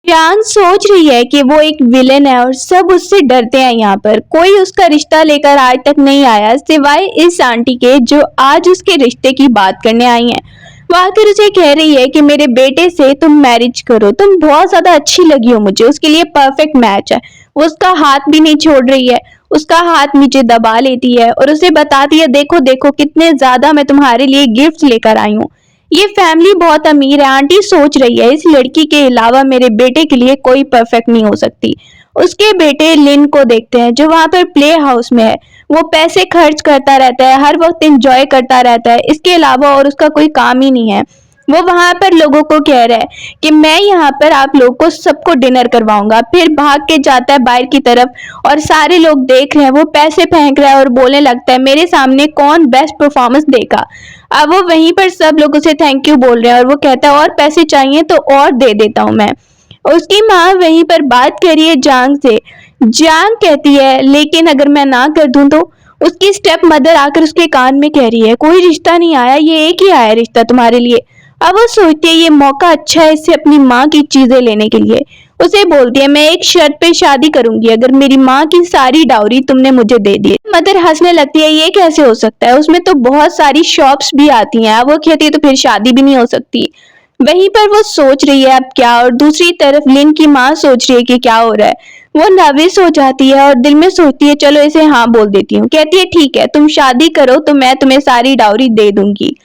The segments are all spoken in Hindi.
जान सोच रही है कि वो एक विलेन है और सब उससे डरते हैं। यहाँ पर कोई उसका रिश्ता लेकर आज तक नहीं आया सिवाय इस आंटी के, जो आज उसके रिश्ते की बात करने आई हैं। वो आकर उसे कह रही है कि मेरे बेटे से तुम मैरिज करो, तुम बहुत ज्यादा अच्छी लगी हो मुझे, उसके लिए परफेक्ट मैच है। वो उसका हाथ भी नहीं छोड़ रही है, उसका हाथ नीचे दबा लेती है और उसे बताती है देखो देखो कितने ज्यादा मैं तुम्हारे लिए गिफ्ट लेकर आई हूँ। ये फैमिली बहुत अमीर है। आंटी सोच रही है इस लड़की के अलावा मेरे बेटे के लिए कोई परफेक्ट नहीं हो सकती। उसके बेटे लिन को देखते हैं जो वहां पर प्ले हाउस में है। वो पैसे खर्च करता रहता है, हर वक्त एंजॉय करता रहता है, इसके अलावा और उसका कोई काम ही नहीं है। वो वहां पर लोगों को कह रहा है कि मैं यहाँ पर आप लोगों को सबको डिनर करवाऊंगा, फिर भाग के जाता है बाहर की तरफ और सारे लोग देख रहे हैं। वो पैसे फेंक रहा है और बोलने लगता है मेरे सामने कौन बेस्ट परफॉर्मेंस देगा। अब वो वहीं पर सब लोग उसे थैंक यू बोल रहे हैं और वो कहता है और पैसे चाहिए तो और दे देता हूँ मैं। उसकी माँ वहीं पर बात कर रही है जांग से। जांग कहती है लेकिन अगर मैं ना कर दूं तो। उसकी स्टेप मदर आकर उसके कान में कह रही है कोई रिश्ता नहीं आया, ये एक ही आया रिश्ता तुम्हारे लिए। अब वो सोचती है ये मौका अच्छा है इससे अपनी माँ की चीजें लेने के लिए। उसे बोलती है मैं एक शर्त पे शादी करूंगी अगर मेरी माँ की सारी डाउरी तुमने मुझे दे दी। मदर हंसने लगती है ये कैसे हो सकता है, उसमें तो बहुत सारी शॉप्स भी आती हैं। वो कहती है तो फिर शादी भी नहीं हो सकती। वहीं पर वो सोच रही है अब क्या, और दूसरी तरफ लिन की माँ सोच रही है कि क्या हो रहा है। वो नर्वस हो जाती है और दिल में सोचती है चलो इसे हाँ बोल देती हूँ। कहती है ठीक है तुम शादी करो तो मैं तुम्हें सारी डाउरी दे दूंगी।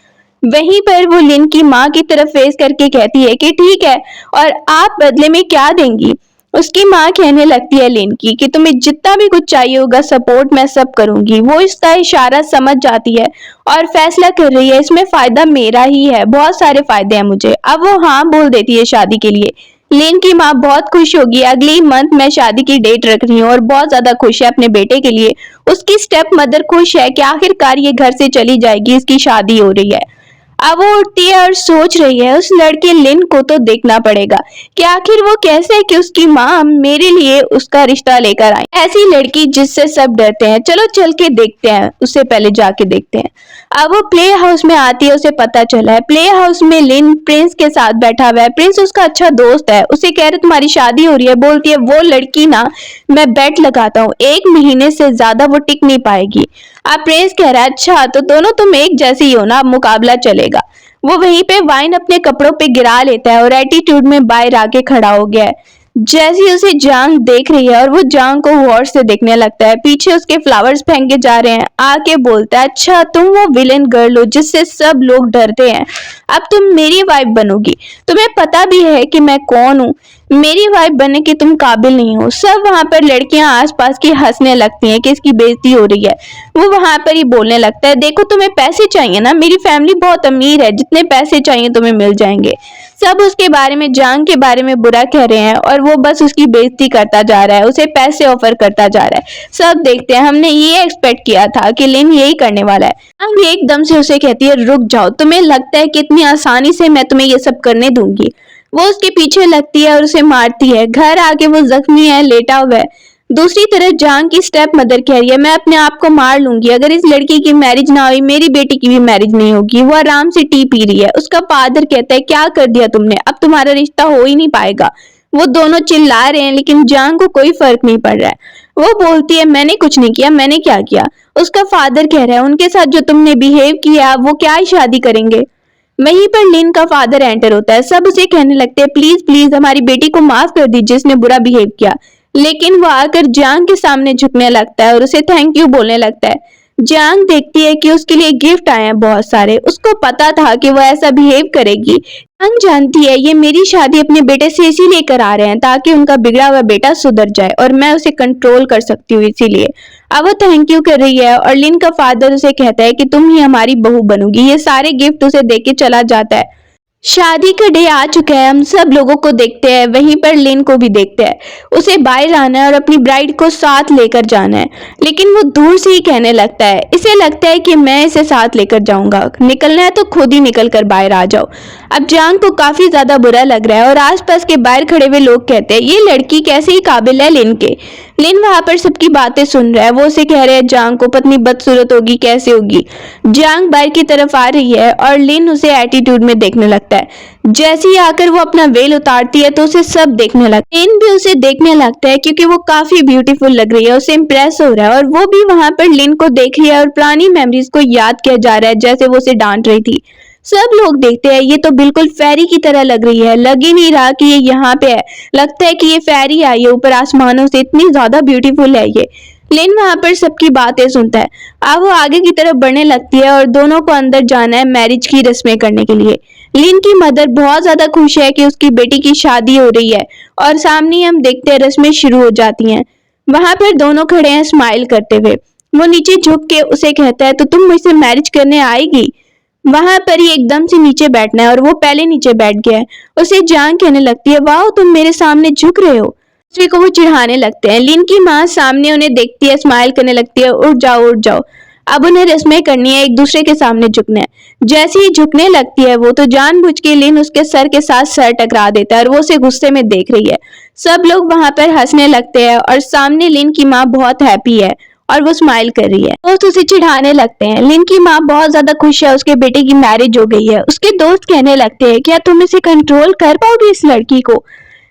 वहीं पर वो लिन की माँ की तरफ फेस करके कहती है कि ठीक है और आप बदले में क्या देंगी। उसकी माँ कहने लगती है लिन की कि तुम्हें जितना भी कुछ चाहिए होगा सपोर्ट मैं सब करूंगी। वो इसका इशारा समझ जाती है और फैसला कर रही है इसमें फायदा मेरा ही है, बहुत सारे फायदे हैं मुझे। अब वो हाँ बोल देती है शादी के लिए। लिन की माँ बहुत खुश होगी, अगले मंथ मैं शादी की डेट रख रही हूँ और बहुत ज्यादा खुश है अपने बेटे के लिए। उसकी स्टेप मदर खुश है कि आखिरकार ये घर से चली जाएगी, इसकी शादी हो रही है। अब वो उठती है और सोच रही है उस लड़के लिन को तो देखना पड़ेगा कि आखिर वो कैसे है कि उसकी माँ मेरे लिए उसका रिश्ता लेकर आई, ऐसी लड़की जिससे सब डरते हैं। चलो चल के देखते हैं, उससे पहले जाके देखते हैं। अब वो प्ले हाउस में आती है, उसे पता चला है प्ले हाउस में लिन प्रिंस के साथ बैठा हुआ है। प्रिंस उसका अच्छा दोस्त है, उसे कह रहे तुम्हारी शादी हो रही है। बोलती है वो लड़की ना मैं बेट लगाता हूँ 1 महीने से ज्यादा वो टिक नहीं पाएगी। अब प्रिंस कह रहा है अच्छा तो दोनों तुम एक जैसी हो ना, अब मुकाबला चलेगा। वो वहीं पे वाइन अपने कपड़ों पे गिरा लेता है और एटीट्यूड में बाहर आके खड़ा हो गया है। जैसी उसे जांग देख रही है और वो जांग को गौर से देखने लगता है, पीछे उसके फ्लावर्स फेंके जा रहे हैं। आके बोलता है अच्छा तुम वो विलेन गर्ल हो जिससे सब लोग डरते हैं, अब तुम मेरी वाइफ बनोगी। तुम्हें पता भी है कि मैं कौन हूँ, मेरी वाइफ बनने की तुम काबिल नहीं हो। सब वहां पर लड़कियां आसपास की हंसने लगती हैं कि इसकी बेइज्जती हो रही है। वो वहां पर ही बोलने लगता है देखो तुम्हें पैसे चाहिए ना, मेरी फैमिली बहुत अमीर है, जितने पैसे चाहिए तुम्हें मिल जाएंगे। सब उसके बारे में जांग के बारे में बुरा कह रहे हैं और वो बस उसकी बेइज्जती करता जा रहा है, उसे पैसे ऑफर करता जा रहा है। सब देखते हैं, हमने ये एक्सपेक्ट किया था कि लिन यही करने वाला है। जांग एकदम से उसे कहती है रुक जाओ, तुम्हें लगता है कि इतनी आसानी से मैं तुम्हें ये सब करने दूंगी। वो उसके पीछे लगती है और उसे मारती है। घर आके वो जख्मी है, लेटा हुआ है। दूसरी तरफ जांग की स्टेप मदर कह रही है मैं अपने आप को मार लूंगी अगर इस लड़की की मैरिज ना हुई, मेरी बेटी की भी मैरिज नहीं होगी। वो आराम से टी पी रही है। उसका फादर कहता है क्या कर दिया तुमने, अब तुम्हारा रिश्ता हो ही नहीं पाएगा। वो दोनों चिल्ला रहे हैं लेकिन जांग को कोई फर्क नहीं पड़ रहा है। वो बोलती है मैंने कुछ नहीं किया, मैंने क्या किया। उसका फादर कह रहा है उनके साथ जो तुमने बिहेव किया अब वो क्या ही शादी करेंगे। वहीं पर लिन का फादर एंटर होता है। सब उसे कहने लगते हैं प्लीज प्लीज हमारी बेटी को माफ कर दीजिए, जिसने बुरा बिहेव किया। लेकिन वो आकर जांग के सामने झुकने लगता है और उसे थैंक यू बोलने लगता है। जांग देखती है कि उसके लिए गिफ्ट आए हैं बहुत सारे, उसको पता था कि वो ऐसा बिहेव करेगी। जांग जानती है ये मेरी शादी अपने बेटे से इसीलिए करा रहे हैं ताकि उनका बिगड़ा हुआ बेटा सुधर जाए और मैं उसे कंट्रोल कर सकती हूँ, इसीलिए। अब वो थैंक यू कर रही है और लिन का फादर उसे कहता है कि तुम ही हमारी बहू बनोगी। ये सारे गिफ्ट उसे देके चला जाता है। शादी का डे आ चुका है, हम सब लोगों को देखते हैं, वहीं पर लिन को भी देखते हैं। उसे बाहर आना है और अपनी ब्राइड को साथ लेकर जाना है, लेकिन वो दूर से ही कहने लगता है, इसे लगता है कि मैं इसे साथ लेकर जाऊंगा, निकलना है तो खुद ही निकल कर बाहर आ जाओ। अब जांग को काफी ज्यादा बुरा लग रहा है और आसपास के बाहर खड़े हुए लोग कहते हैं ये लड़की कैसे ही काबिल है लिन के। लिन वहां पर सबकी बातें सुन रहा है। वो उसे कह रहे हैं जांग को पत्नी बदसूरत होगी, कैसे होगी। जांग बाहर की तरफ आ रही है और लिन उसे एटीट्यूड में देखने लगता है। लगता है। जैसे ही आकर वो अपना वेल उतारती है तो उसे सब देखने लगता है। लिन भी उसे देखने लगता है क्योंकि वो काफी ब्यूटीफुल लग रही है, उसे इम्प्रेस हो रहा है और वो भी वहां पर लिन को देख रही है और पुरानी मेमोरीज को याद किया जा रहा है जैसे वो उसे डांट रही थी। सब लोग देखते हैं ये तो बिल्कुल फेरी की तरह लग रही है, लग ही नहीं रहा कि ये यहाँ पे है, लगता है कि ये फेरी आई है ऊपर आसमानों से, इतनी ज्यादा ब्यूटीफुल है ये। लिन वहां पर सबकी बातें सुनता है। अब वो आगे की तरफ बढ़ने लगती है और दोनों को अंदर जाना है मैरिज की रस्में करने के लिए। लिन की मदर बहुत ज्यादा खुश है कि उसकी बेटी की शादी हो रही है और सामने ही हम देखते हैं रस्में शुरू हो जाती हैं। वहां पर दोनों खड़े हैं स्माइल करते हुए। वो नीचे झुक के उसे कहता है तो तुम मुझसे मैरिज करने आएगी। वहां पर ही एकदम से नीचे बैठना है और वो पहले नीचे बैठ गया है। उसे जान कहने लगती है वाह तुम मेरे सामने झुक रहे हो। दूसरे को वो चिढ़ाने लगते हैं। लिन की माँ सामने उन्हें देखती है, स्माइल करने लगती है, उठ जाओ उठ जाओ, अब उन्हें रस्में करनी है, एक दूसरे के सामने झुकना है। जैसे ही झुकने लगती है वो तो जानबूझ के लिन उसके सर के साथ सर टकरा देता है और वो उसे गुस्से में देख रही है। सब लोग वहां पर हंसने लगते हैं और सामने लिन की माँ बहुत हैप्पी है और वो स्माइल कर रही है। दोस्त उसे चिढ़ाने लगते हैं। लिन की माँ बहुत ज्यादा खुश है, उसके बेटे की मैरिज हो गई है। उसके दोस्त कहने लगते हैं क्या तुम इसे कंट्रोल कर पाओगे इस लड़की को।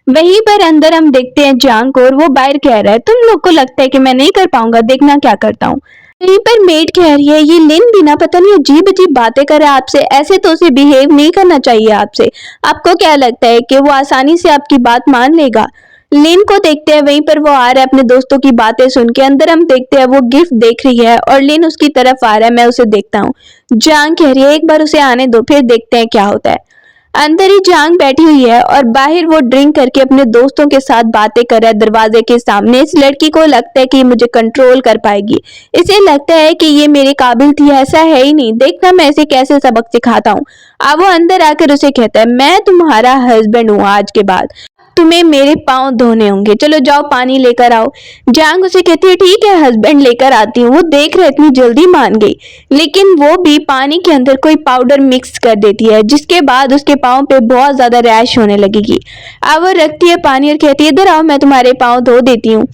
वहीं पर अंदर हम देखते हैं जांग को और वो बाहर कह रहा है तुम लोग को लगता है कि मैं नहीं कर पाऊंगा, देखना क्या करता हूँ। वहीं पर मेड कह रही है ये लिन बिना पता नहीं अजीब अजीब बातें करे आपसे, ऐसे तो उसे बिहेव नहीं करना चाहिए आपसे। आपको क्या लगता है कि वो आसानी से आपकी बात मान लेगा। लिन को देखते हैं वहीं पर वो आ रहा है अपने दोस्तों की बातें सुन के। अंदर हम देखते हैं वो गिफ्ट देख रही है और लिन उसकी तरफ आ रहा है, मैं उसे देखता हूँ। जांग कह रही है एक बार उसे आने दो फिर देखते हैं क्या होता है। अंदर ही जांग बैठी हुई है और बाहर वो ड्रिंक करके अपने दोस्तों के साथ बातें कर रहा है दरवाजे के सामने। इस लड़की को लगता है कि ये मुझे कंट्रोल कर पाएगी, इसे लगता है कि ये मेरे काबिल थी, ऐसा है ही नहीं, देखना मैं इसे कैसे सबक सिखाता हूँ। अब वो अंदर आकर उसे कहता है मैं तुम्हारा हस्बैंड हूँ, आज के बाद तुम्हें मेरे पाँव धोने होंगे, चलो जाओ पानी लेकर आओ। जांग उसे कहती है ठीक है हस्बैंड लेकर आती हूँ। वो देख रहे इतनी जल्दी मान गई, लेकिन वो भी पानी के अंदर कोई पाउडर मिक्स कर देती है जिसके बाद उसके पाँव पे बहुत ज्यादा रैश होने लगेगी। अब वो रखती है पानी और कहती है इधर आओ मैं तुम्हारे पाँव धो देती हूँ।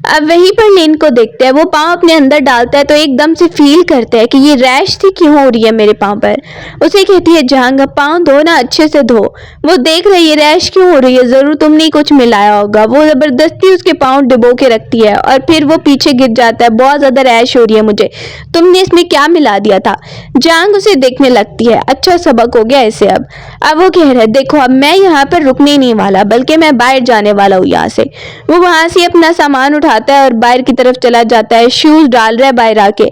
अब वहीं पर लिन को देखते हैं, वो पाँव अपने अंदर डालता है तो एकदम से फील करता है कि ये रैश थी क्यों हो रही है मेरे पाँव पर। उसे कहती है जांग अब पाँव धो ना, अच्छे से धो। वो देख रही है रैश क्यों हो रही है, जरूर तुमने कुछ मिलाया होगा। वो जबरदस्ती उसके पाँव डुबो के रखती है और फिर वो पीछे गिर जाता है, बहुत ज्यादा रैश हो रही है मुझे, तुमने इसमें क्या मिला दिया था। जांग उसे देखने लगती है, अच्छा सबक हो गया इसे। अब वो कह रहा है देखो अब मैं यहाँ पर रुकने ही नहीं वाला, बल्कि मैं बाहर जाने वाला हूँ यहाँ से। वो वहां से अपना सामान उठाता है और बाहर की तरफ चला जाता है, शूज डाल रहा है बाहर आके।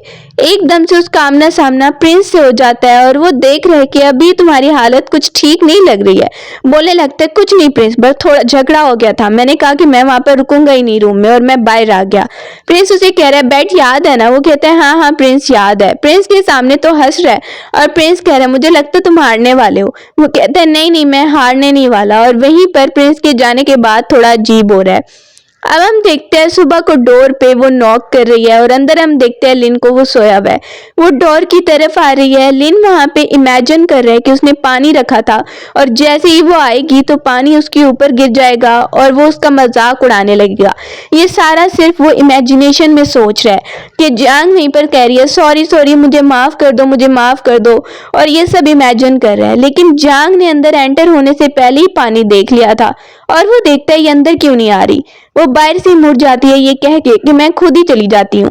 एकदम से उसका आमना सामना प्रिंस से हो जाता है और वो देख रहे कि अभी तुम्हारी हालत कुछ ठीक नहीं लग रही है। बोलने लगता है कुछ नहीं प्रिंस, बस थोड़ा झगड़ा हो गया था, मैंने कहा कि मैं वहां पर रुकूंगा ही नहीं रूम में और मैं बाहर आ गया। प्रिंस उसे कह रहा है बैठ याद है ना। वो कहता है हाँ हाँ प्रिंस याद है। प्रिंस के सामने तो हंस रहा है और प्रिंस कह रहा है मुझे लगता है तुम हारने वाले हो। वो कहता है नहीं नहीं मैं हारने नहीं वाला। और वहीं पर प्रिंस के जाने के बाद थोड़ा अजीब हो रहा है। अब हम देखते हैं सुबह को डोर पे वो नॉक कर रही है और अंदर हम देखते हैं लिन को, वो सोया हुआ है। वो डोर की तरफ आ रही है। लिन वहां पे इमेजिन कर रहा है कि उसने पानी रखा था और जैसे ही वो आएगी तो पानी उसके ऊपर गिर जाएगा और वो उसका मजाक उड़ाने लगेगा। ये सारा सिर्फ वो इमेजिनेशन में सोच रहा है कि जांग वहीं पर कह रही है सॉरी सॉरी मुझे माफ कर दो, मुझे माफ कर दो, और ये सब इमेजिन कर रहा है। लेकिन जांग ने अंदर एंटर होने से पहले ही पानी देख लिया था और वो देखता है ये अंदर क्यों नहीं आ रही। वो बाहर से मुड़ जाती है ये कह के कि मैं खुद ही चली जाती हूँ।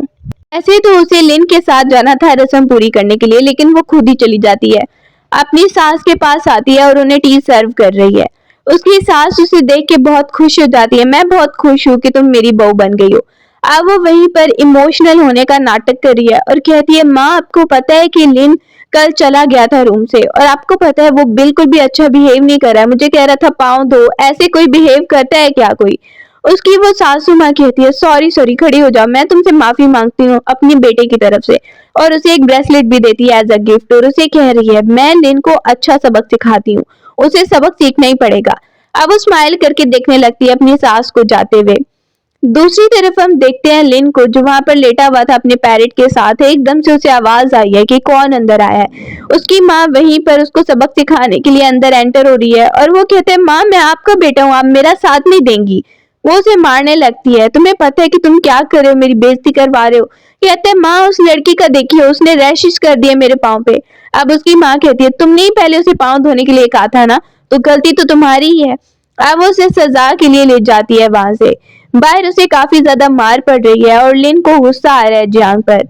ऐसे तो उसे लिन के साथ जाना था रस्म पूरी करने के लिए, लेकिन वो खुद ही चली जाती है। अपनी सास के पास आती है और उन्हें टी सर्व कर रही है। उसकी सास उसे देख के बहुत खुश हो जाती है, मैं बहुत खुश हूँ कि तुम मेरी बहू बन गई हो। अब वो वहीं पर इमोशनल होने का नाटक कर रही है और कहती है माँ आपको पता है कि लिन कल चला गया था रूम से और आपको पता है वो बिल्कुल भी अच्छा बिहेव नहीं कर रहा है, मुझे कह रहा था पाँव धो, ऐसे कोई बिहेव करता है क्या कोई। उसकी वो सासू माँ कहती है सॉरी सॉरी खड़ी हो जाओ, मैं तुमसे माफी मांगती हूँ अपने बेटे की तरफ से, और उसे एक ब्रेसलेट भी देती है एज अ गिफ्ट और उसे कह रही है मैं लिन को अच्छा सबक सिखाती हूँ, उसे सबक सीखना ही पड़ेगा। अब वो स्माइल करके देखने लगती है अपनी सास को जाते हुए। दूसरी तरफ हम देखते हैं लिन को जो वहां पर लेटा हुआ था अपने पैरेट के साथ। एकदम से उसे आवाज आई है कि कौन अंदर आया है। उसकी माँ वहीं पर उसको सबक सिखाने के लिए अंदर एंटर हो रही है और वो कहते हैं माँ मैं आपका बेटा हूँ, आप मेरा साथ नहीं देंगी। वो उसे मारने लगती है, तुम्हें पता है कि तुम क्या कर रहे हो, मेरी बेइज्जती करवा रहे हो। कहते हैं माँ उस लड़की का देखिए उसने रैशेस कर दिए मेरे पाँव पे। अब उसकी माँ कहती है तुमने ही पहले उसे पाँव धोने के लिए कहा था ना, तो गलती तो तुम्हारी ही है। अब वो उसे सजा के लिए ले जाती है वहां से। बाहर उसे काफी ज्यादा मार पड़ रही है और लिन को गुस्सा आ रहा है जियांग पर।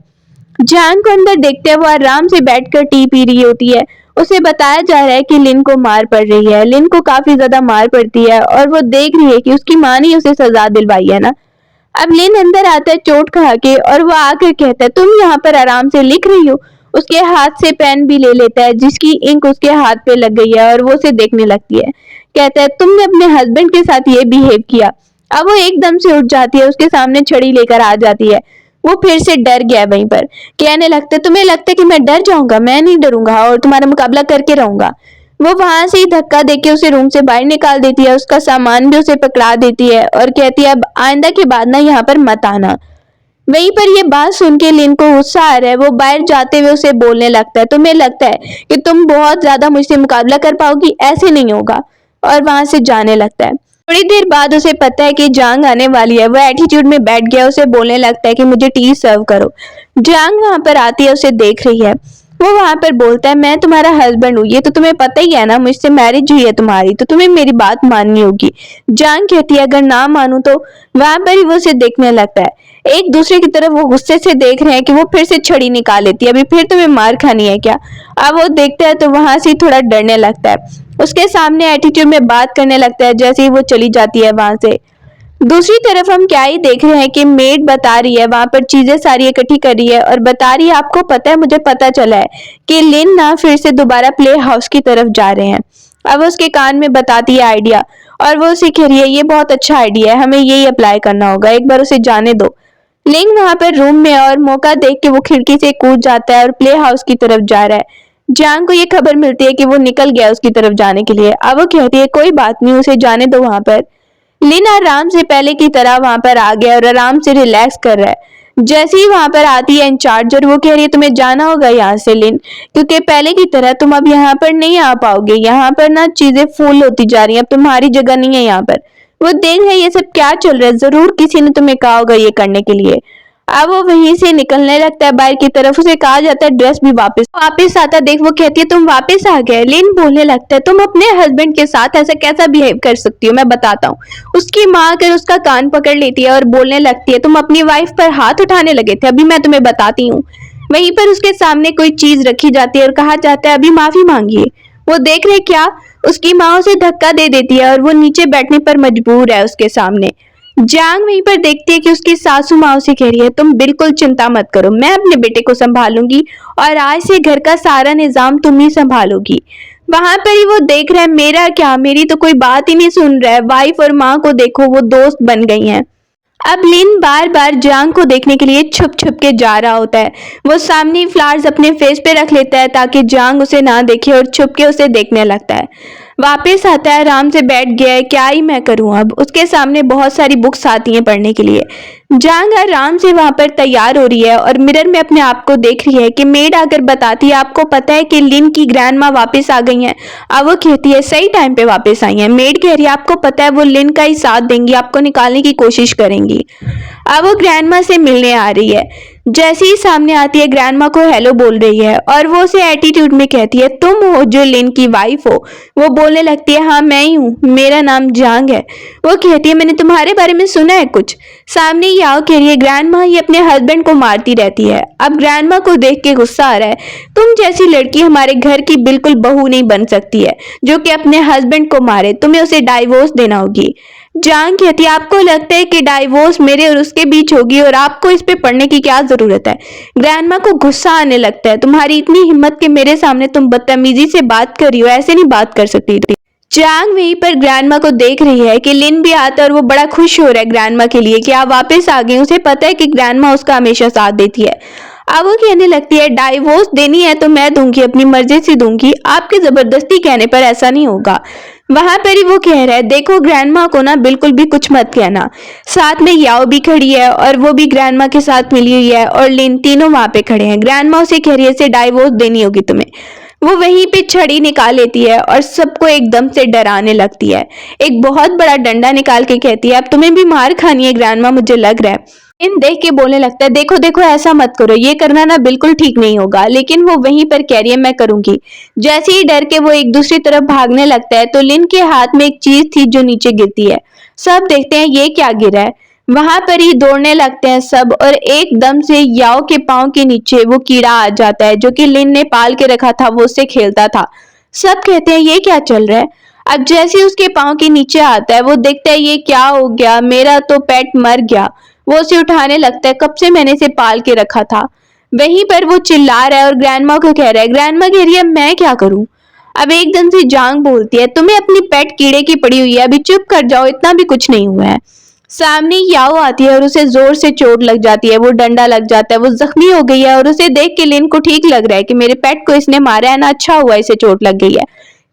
जियांग को अंदर देखते हुए वो आराम से बैठकर टी पी रही होती है। उसे बताया जा रहा है कि लिन को मार पड़ रही है। लिन को काफी ज्यादा मार पड़ती है और वो देख रही है कि उसकी माँ ने उसे सजा दिलवाई है ना। अब लिन अंदर आता है चोट खा के और वो आकर कहता है तुम यहाँ पर आराम से लिख रही हो। उसके हाथ से पेन भी ले लेता है जिसकी इंक उसके हाथ पे लग गई है और वो उसे देखने लगती है। कहता है तुमने अपने हस्बैंड के साथ ये बिहेव किया। अब वो एकदम से उठ जाती है, उसके सामने छड़ी लेकर आ जाती है। वो फिर से डर गया वहीं पर। कहने लगता है तुम्हें लगता है कि मैं डर जाऊंगा? मैं नहीं डरूंगा और तुम्हारा मुकाबला करके रहूंगा। वो वहां से ही धक्का देके उसे रूम से बाहर निकाल देती है, उसका सामान भी उसे पकड़ा देती है और कहती है अब आइंदा के बाद ना यहाँ पर मत आना। वहीं पर ये बात सुन के लिन को गुस्सा आ रहा है। वो बाहर जाते हुए उसे बोलने लगता है तुम्हें लगता है कि तुम बहुत ज्यादा मुझसे मुकाबला कर पाओगी? ऐसे नहीं होगा। और वहां से जाने लगता है। थोड़ी देर बाद उसे पता है कि जांग आने वाली है। वो एटीट्यूड में बैठ गया, उसे बोलने लगता है कि मुझे टी सर्व करो। जांग वहां पर आती है, उसे देख रही है। वो वहां पर बोलता है मैं तुम्हारा हस्बैंड हूँ, ये तो तुम्हें पता ही है ना, मुझसे मैरिज हुई है तुम्हारी, तो तुम्हें मेरी बात माननी होगी। जांग कहती है अगर ना मानू तो। वहां पर ही वो उसे देखने लगता है। एक दूसरे की तरफ वो गुस्से से देख रहे हैं कि वो फिर से छड़ी निकाल लेती है। अभी फिर तुम्हें मार खानी है क्या? अब वो देखता है तो वहां से थोड़ा डरने लगता है। उसके सामने एटीट्यूड में बात करने लगता है जैसे ही वो चली जाती है वहां से। दूसरी तरफ हम क्या ही देख रहे हैं कि मेड बता रही है, वहां पर चीजें सारी इकट्ठी कर रही है और बता रही है आपको पता है मुझे पता चला है कि लिन ना फिर से दोबारा प्ले हाउस की तरफ जा रहे हैं। अब उसके कान में बताती है आइडिया और वो उसे कह रही है ये बहुत अच्छा आइडिया है, हमें यही अप्लाई करना होगा, एक बार उसे जाने दो। लिंग वहां पर रूम में और मौका देख के वो खिड़की से कूद जाता है और प्ले हाउस की तरफ जा रहा है। जांग को ये खबर मिलती है कि वो निकल गया उसकी तरफ जाने के लिए। अब वो कहती है कोई बात नहीं, उसे जाने दो वहां पर। लिन आराम से पहले की तरह वहां पर आ गया और आराम से रिलैक्स कर रहा है। जैसे ही वहां पर आती है इंचार्ज और वो कह रही है तुम्हें जाना होगा यहाँ से लिन, क्योंकि पहले की तरह तुम अब यहाँ पर नहीं आ पाओगे। यहाँ पर ना चीजें फुल होती जा रही हैं, अब तुम्हारी जगह नहीं है यहाँ पर। वो देख रहे ये सब क्या चल रहा है, जरूर किसी ने तुम्हें कहा होगा ये करने के लिए। अब वो वहीं से निकलने लगता है बाहर की तरफ। उसे कहा जाता है ड्रेस भी वापस आता देख वो कहती है तुम वापस आ गए। लिन बोलने लगता है तुम अपने हस्बैंड के साथ ऐसा कैसा बिहेव कर सकती हो, मैं बताता हूँ। उसकी माँ आकर उसका कान पकड़ लेती है और बोलने लगती है तुम अपनी वाइफ पर हाथ उठाने लगे थे, अभी मैं तुम्हें बताती हूँ। वहीं पर उसके सामने कोई चीज रखी जाती है और कहा जाता है अभी माफी मांगिए। वो देख रहे क्या, उसकी माँ उसे धक्का दे देती है और वो नीचे बैठने पर मजबूर है उसके सामने। जांग वहीं पर देखती है कि उसकी सासू माँ उसे कह रही है तुम बिल्कुल चिंता मत करो, मैं अपने बेटे को संभालूंगी और आज से घर का सारा निजाम तुम ही संभालोगी। वहां पर ही वो देख रहा है मेरा क्या, मेरी तो कोई बात ही नहीं सुन रहा है। वाइफ और माँ को देखो वो दोस्त बन गई हैं। अब लिन बार बार जांग को देखने के लिए छुप छुप के जा रहा होता है। वो सामने फ्लावर्स अपने फेस पे रख लेता है ताकि जांग उसे ना देखे और छुप के उसे देखने लगता है। वापस आता है, आराम से बैठ गया है, क्या ही मैं करूं अब। उसके सामने बहुत सारी बुक्स आती हैं पढ़ने के लिए। जांग आराम से वहां पर तैयार हो रही है और मिरर में अपने आप को देख रही है कि मेड आकर बताती है आपको पता है कि लिन की ग्रैंड माँ वापस आ गई हैं। अब वो कहती है सही टाइम पे वापस आई हैं। मेड कह रही है आपको पता है वो लिन का ही साथ देंगी, आपको निकालने की कोशिश करेंगी। अब वो ग्रैंड माँ से मिलने आ रही है। जैसे ही सामने आती है ग्रैंड माँ को हेलो बोल रही है और वो उसे एटीट्यूड में कहती है तुम हो जो लिन की वाइफ हो। वो बोलने लगती है हाँ मैं ही हूँ, मेरा नाम जांग है। वो कहती है मैंने तुम्हारे बारे में सुना है कुछ। सामने ही आओ कह रही है ग्रैंड माँ ये अपने हस्बैंड को मारती रहती है। अब ग्रैंड माँ को देख के गुस्सा आ रहा है, तुम जैसी लड़की हमारे घर की बिल्कुल बहू नहीं बन सकती है जो कि अपने हस्बैंड को मारे, तुम्हें उसे डाइवोर्स देना होगी। जांग कहती है आपको लगता है कि डाइवोर्स मेरे और उसके बीच होगी और आपको इस पे पढ़ने की क्या जरूरत है। ग्रैंडमा को गुस्सा आने लगता है, तुम्हारी इतनी हिम्मत कि मेरे सामने तुम बदतमीजी से बात कर रही हो, ऐसे नहीं बात कर सकती थी। जांग वहीं पर ग्रैंडमा को देख रही है कि लिन भी आता है और वो बड़ा खुश हो रहा है ग्रैंडमा के लिए कि आप वापस आ गए। उसे पता है कि ग्रैंडमा उसका हमेशा साथ देती है। अब वो कहने लगती है डाइवोर्स देनी है तो मैं दूंगी, अपनी मर्जी से दूंगी, आपके जबरदस्ती कहने पर ऐसा नहीं होगा। वहां पर ही वो कह रहा है देखो ग्रैंडमा को ना बिल्कुल भी कुछ मत कहना। साथ में याओ भी खड़ी है और वो भी ग्रैंडमा के साथ मिली हुई है और लिन, तीनों वहां पे खड़े हैं। ग्रैंडमा उसे कह रही है इसे डाइवोर्स देनी होगी तुम्हें। वो वहीं पे छड़ी निकाल लेती है और सबको एकदम से डराने लगती है। एक बहुत बड़ा डंडा निकाल के कहती है, अब तुम्हें भी मार खानी है ग्रैंडमा, मुझे लग रहा है। इन देख के बोलने लगता है, देखो देखो ऐसा मत करो, ये करना ना बिल्कुल ठीक नहीं होगा। लेकिन वो वहीं पर कह रही है, मैं करूंगी। जैसे ही डर के वो एक दूसरी तरफ भागने लगता है तो लिन के हाथ में एक चीज थी जो नीचे गिरती है। सब देखते हैं ये क्या गिरा है। वहां पर ही दौड़ने लगते हैं सब और एकदम से याओ के पांव के नीचे वो कीड़ा आ जाता है जो कि लिन ने पाल के रखा था, वो उससे खेलता था। सब कहते हैं ये क्या चल रहा है। अब जैसे ही उसके पांव के नीचे आता है वो देखता है ये क्या हो गया, मेरा तो पेट मर गया। वो उसे उठाने लगता है, कब से मैंने इसे पाल के रखा था। वहीं पर वो चिल्ला रहा है और ग्रैंडमा को कह रहा है, ग्रैंडमा कह रही है मैं क्या करूं। अब एकदम से जांग बोलती है, तुम्हें अपनी पेट कीड़े की पड़ी हुई है, अभी चुप कर जाओ, इतना भी कुछ नहीं हुआ है। सामने याओ आती है और उसे जोर से चोट लग जाती है, वो डंडा लग जाता है, वो जख्मी हो गई है और उसे देख के लिन को ठीक लग रहा है कि मेरे पेट को इसने मारा है ना, अच्छा हुआ इसे चोट लग गई है।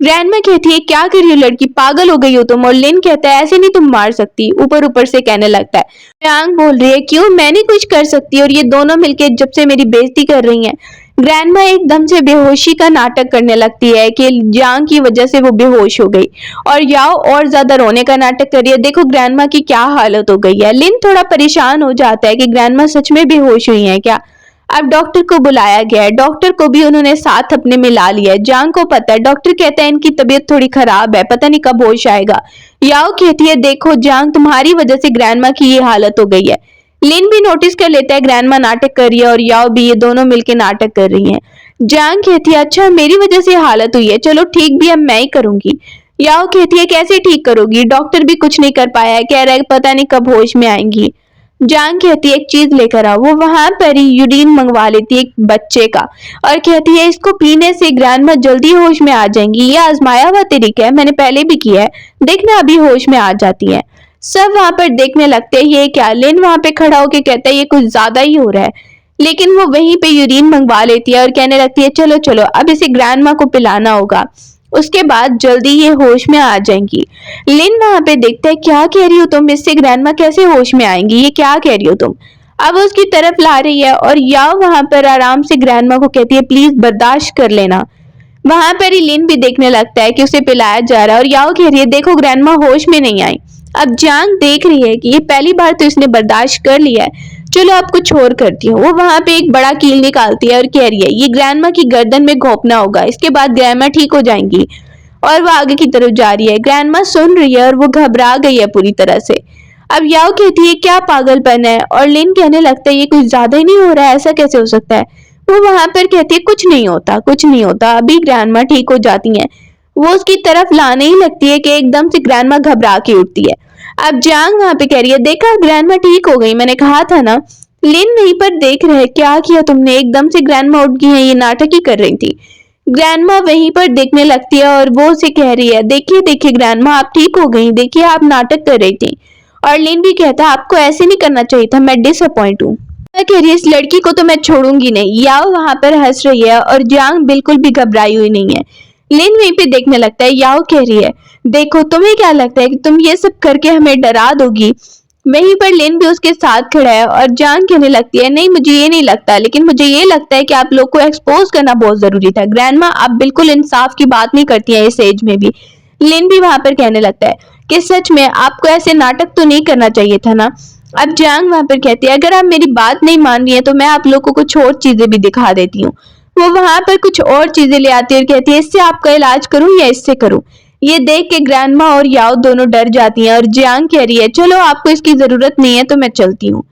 ग्रैंडमा कहती है क्या कर रही हो लड़की, पागल हो गई हो तुम। और लिन कहता है ऐसे नहीं तुम मार सकती, ऊपर ऊपर से कहने लगता है। जांग बोल रही है क्यों, मैं नहीं कुछ कर सकती, और ये दोनों मिलके जब से मेरी बेइज्जती कर रही हैं। ग्रैंडमा एकदम से बेहोशी का नाटक करने लगती है कि जांग की वजह से वो बेहोश हो गई, और याओ और ज्यादा रोने का नाटक कर रही है, देखो ग्रैंडमा की क्या हालत हो गई है। लिन थोड़ा परेशान हो जाता है कि ग्रैंडमा सच में बेहोश हुई है क्या। अब डॉक्टर को बुलाया गया है, डॉक्टर को भी उन्होंने साथ अपने में ला लिया है। जांग को पता है, डॉक्टर कहता है इनकी तबीयत थोड़ी खराब है, पता नहीं कब होश आएगा। याओ कहती है देखो जांग, तुम्हारी वजह से ग्रैंडमा की ये हालत हो गई है। लिन भी नोटिस कर लेता है ग्रैंडमा नाटक कर रही है और याओ भी, ये दोनों मिलके नाटक कर रही हैं। जांग कहती है अच्छा मेरी वजह से हालत हुई है, चलो ठीक भी अब मैं ही करूंगी। याओ कहती है कैसे ठीक करोगी, डॉक्टर भी कुछ नहीं कर पाया है, कह रहा है पता नहीं कब होश में आएंगी। जांग कहती है एक चीज लेकर आओ। वो वहां पर ही यूरिन मंगवा लेती है एक बच्चे का और कहती है इसको पीने से ग्रैंडमा जल्दी होश में आ जाएंगी, ये आजमाया हुआ तरीका है, मैंने पहले भी किया है, देखना अभी होश में आ जाती है। सब वहां पर देखने लगते हैं ये क्या। लिन वहां पे खड़ा होके कहता है ये कुछ ज्यादा ही हो रहा है। लेकिन वो वहीं पे यूरिन मंगवा लेती है और कहने लगती है चलो चलो अब इसे ग्रैंडमा को पिलाना होगा, उसके बाद जल्दी ये होश में आ जाएंगी। लिन वहां पे देखता है क्या कह रही हो तुम, इससे ग्रैंडमा कैसे होश में आएंगी, ये क्या कह रही हो तुम। अब वो उसकी तरफ ला रही है और याओ वहां पर आराम से ग्रैंडमा को कहती है प्लीज बर्दाश्त कर लेना। वहां पर ही लिन भी देखने लगता है कि उसे पिलाया जा रहा है और याओ कह रही है देखो ग्रैंडमा होश में नहीं आई। अब जांग देख रही है कि ये पहली बार तो इसने बर्दाश्त कर लिया है, चलो अब कुछ और करती हूँ। वो वहां पे एक बड़ा कील निकालती है और कह रही है ये ग्रैंडमा की गर्दन में घोंपना होगा, इसके बाद ग्रैंडमा ठीक हो जाएंगी। और वो आगे की तरफ जा रही है। ग्रैंडमा सुन रही है और वो घबरा गई है पूरी तरह से। अब याओ कहती है क्या पागलपन है, और लिन कहने लगता है ये कुछ ज्यादा ही नहीं हो रहा है, ऐसा कैसे हो सकता है। वो वहां पर कहती है कुछ नहीं होता कुछ नहीं होता, अभी ग्रैंडमा ठीक हो जाती हैं। वो उसकी तरफ लाने ही लगती है कि एकदम से ग्रैंडमा घबरा के उठती है। अब जांग वहां पे कह रही है देखा ग्रैंडमा ठीक हो गई, मैंने कहा था ना। लिन वहीं पर देख रहे क्या किया तुमने, एकदम से ग्रैंडमा उठ गई है, ये नाटक ही कर रही थी। ग्रैंडमा वहीं पर देखने लगती है और वो उसे कह रही है देखिए देखिए ग्रैंडमा आप ठीक हो गई, देखिए आप नाटक कर रही थी। और लिन भी कहता है आपको ऐसे नहीं करना चाहिए था, मैं डिसअपॉइंट हूँ। मैं कह रही है इस लड़की को तो मैं छोड़ूंगी नहीं। याओ वहां पर हंस रही है और जांग बिल्कुल भी घबराई हुई नहीं है। लिन वहीं पे देखने लगता है। याओ कह रही है देखो तुम्हें क्या लगता है कि तुम ये सब करके हमें डरा दोगी। वहीं पर लिन भी उसके साथ खड़ा है और जान कहने लगती है नहीं मुझे ये नहीं लगता, लेकिन मुझे ये लगता है कि आप लोग को एक्सपोज करना बहुत जरूरी था। ग्रैंडमा आप बिल्कुल इंसाफ की बात नहीं करती है इस एज में भी। लिन भी वहां पर कहने लगता है कि सच में आपको ऐसे नाटक तो नहीं करना चाहिए था ना। अब जांग वहां पर कहती है अगर आप मेरी बात नहीं मान रही है तो मैं आप लोग को कुछ और चीजें भी दिखा देती हूँ। वो वहां पर कुछ और चीजें ले आती है और कहती है इससे आपका इलाज करूं या इससे करूं। ये देख के ग्रैंडमा और याओ दोनों डर जाती हैं और जियांग कह रही है चलो आपको इसकी जरूरत नहीं है तो मैं चलती हूँ।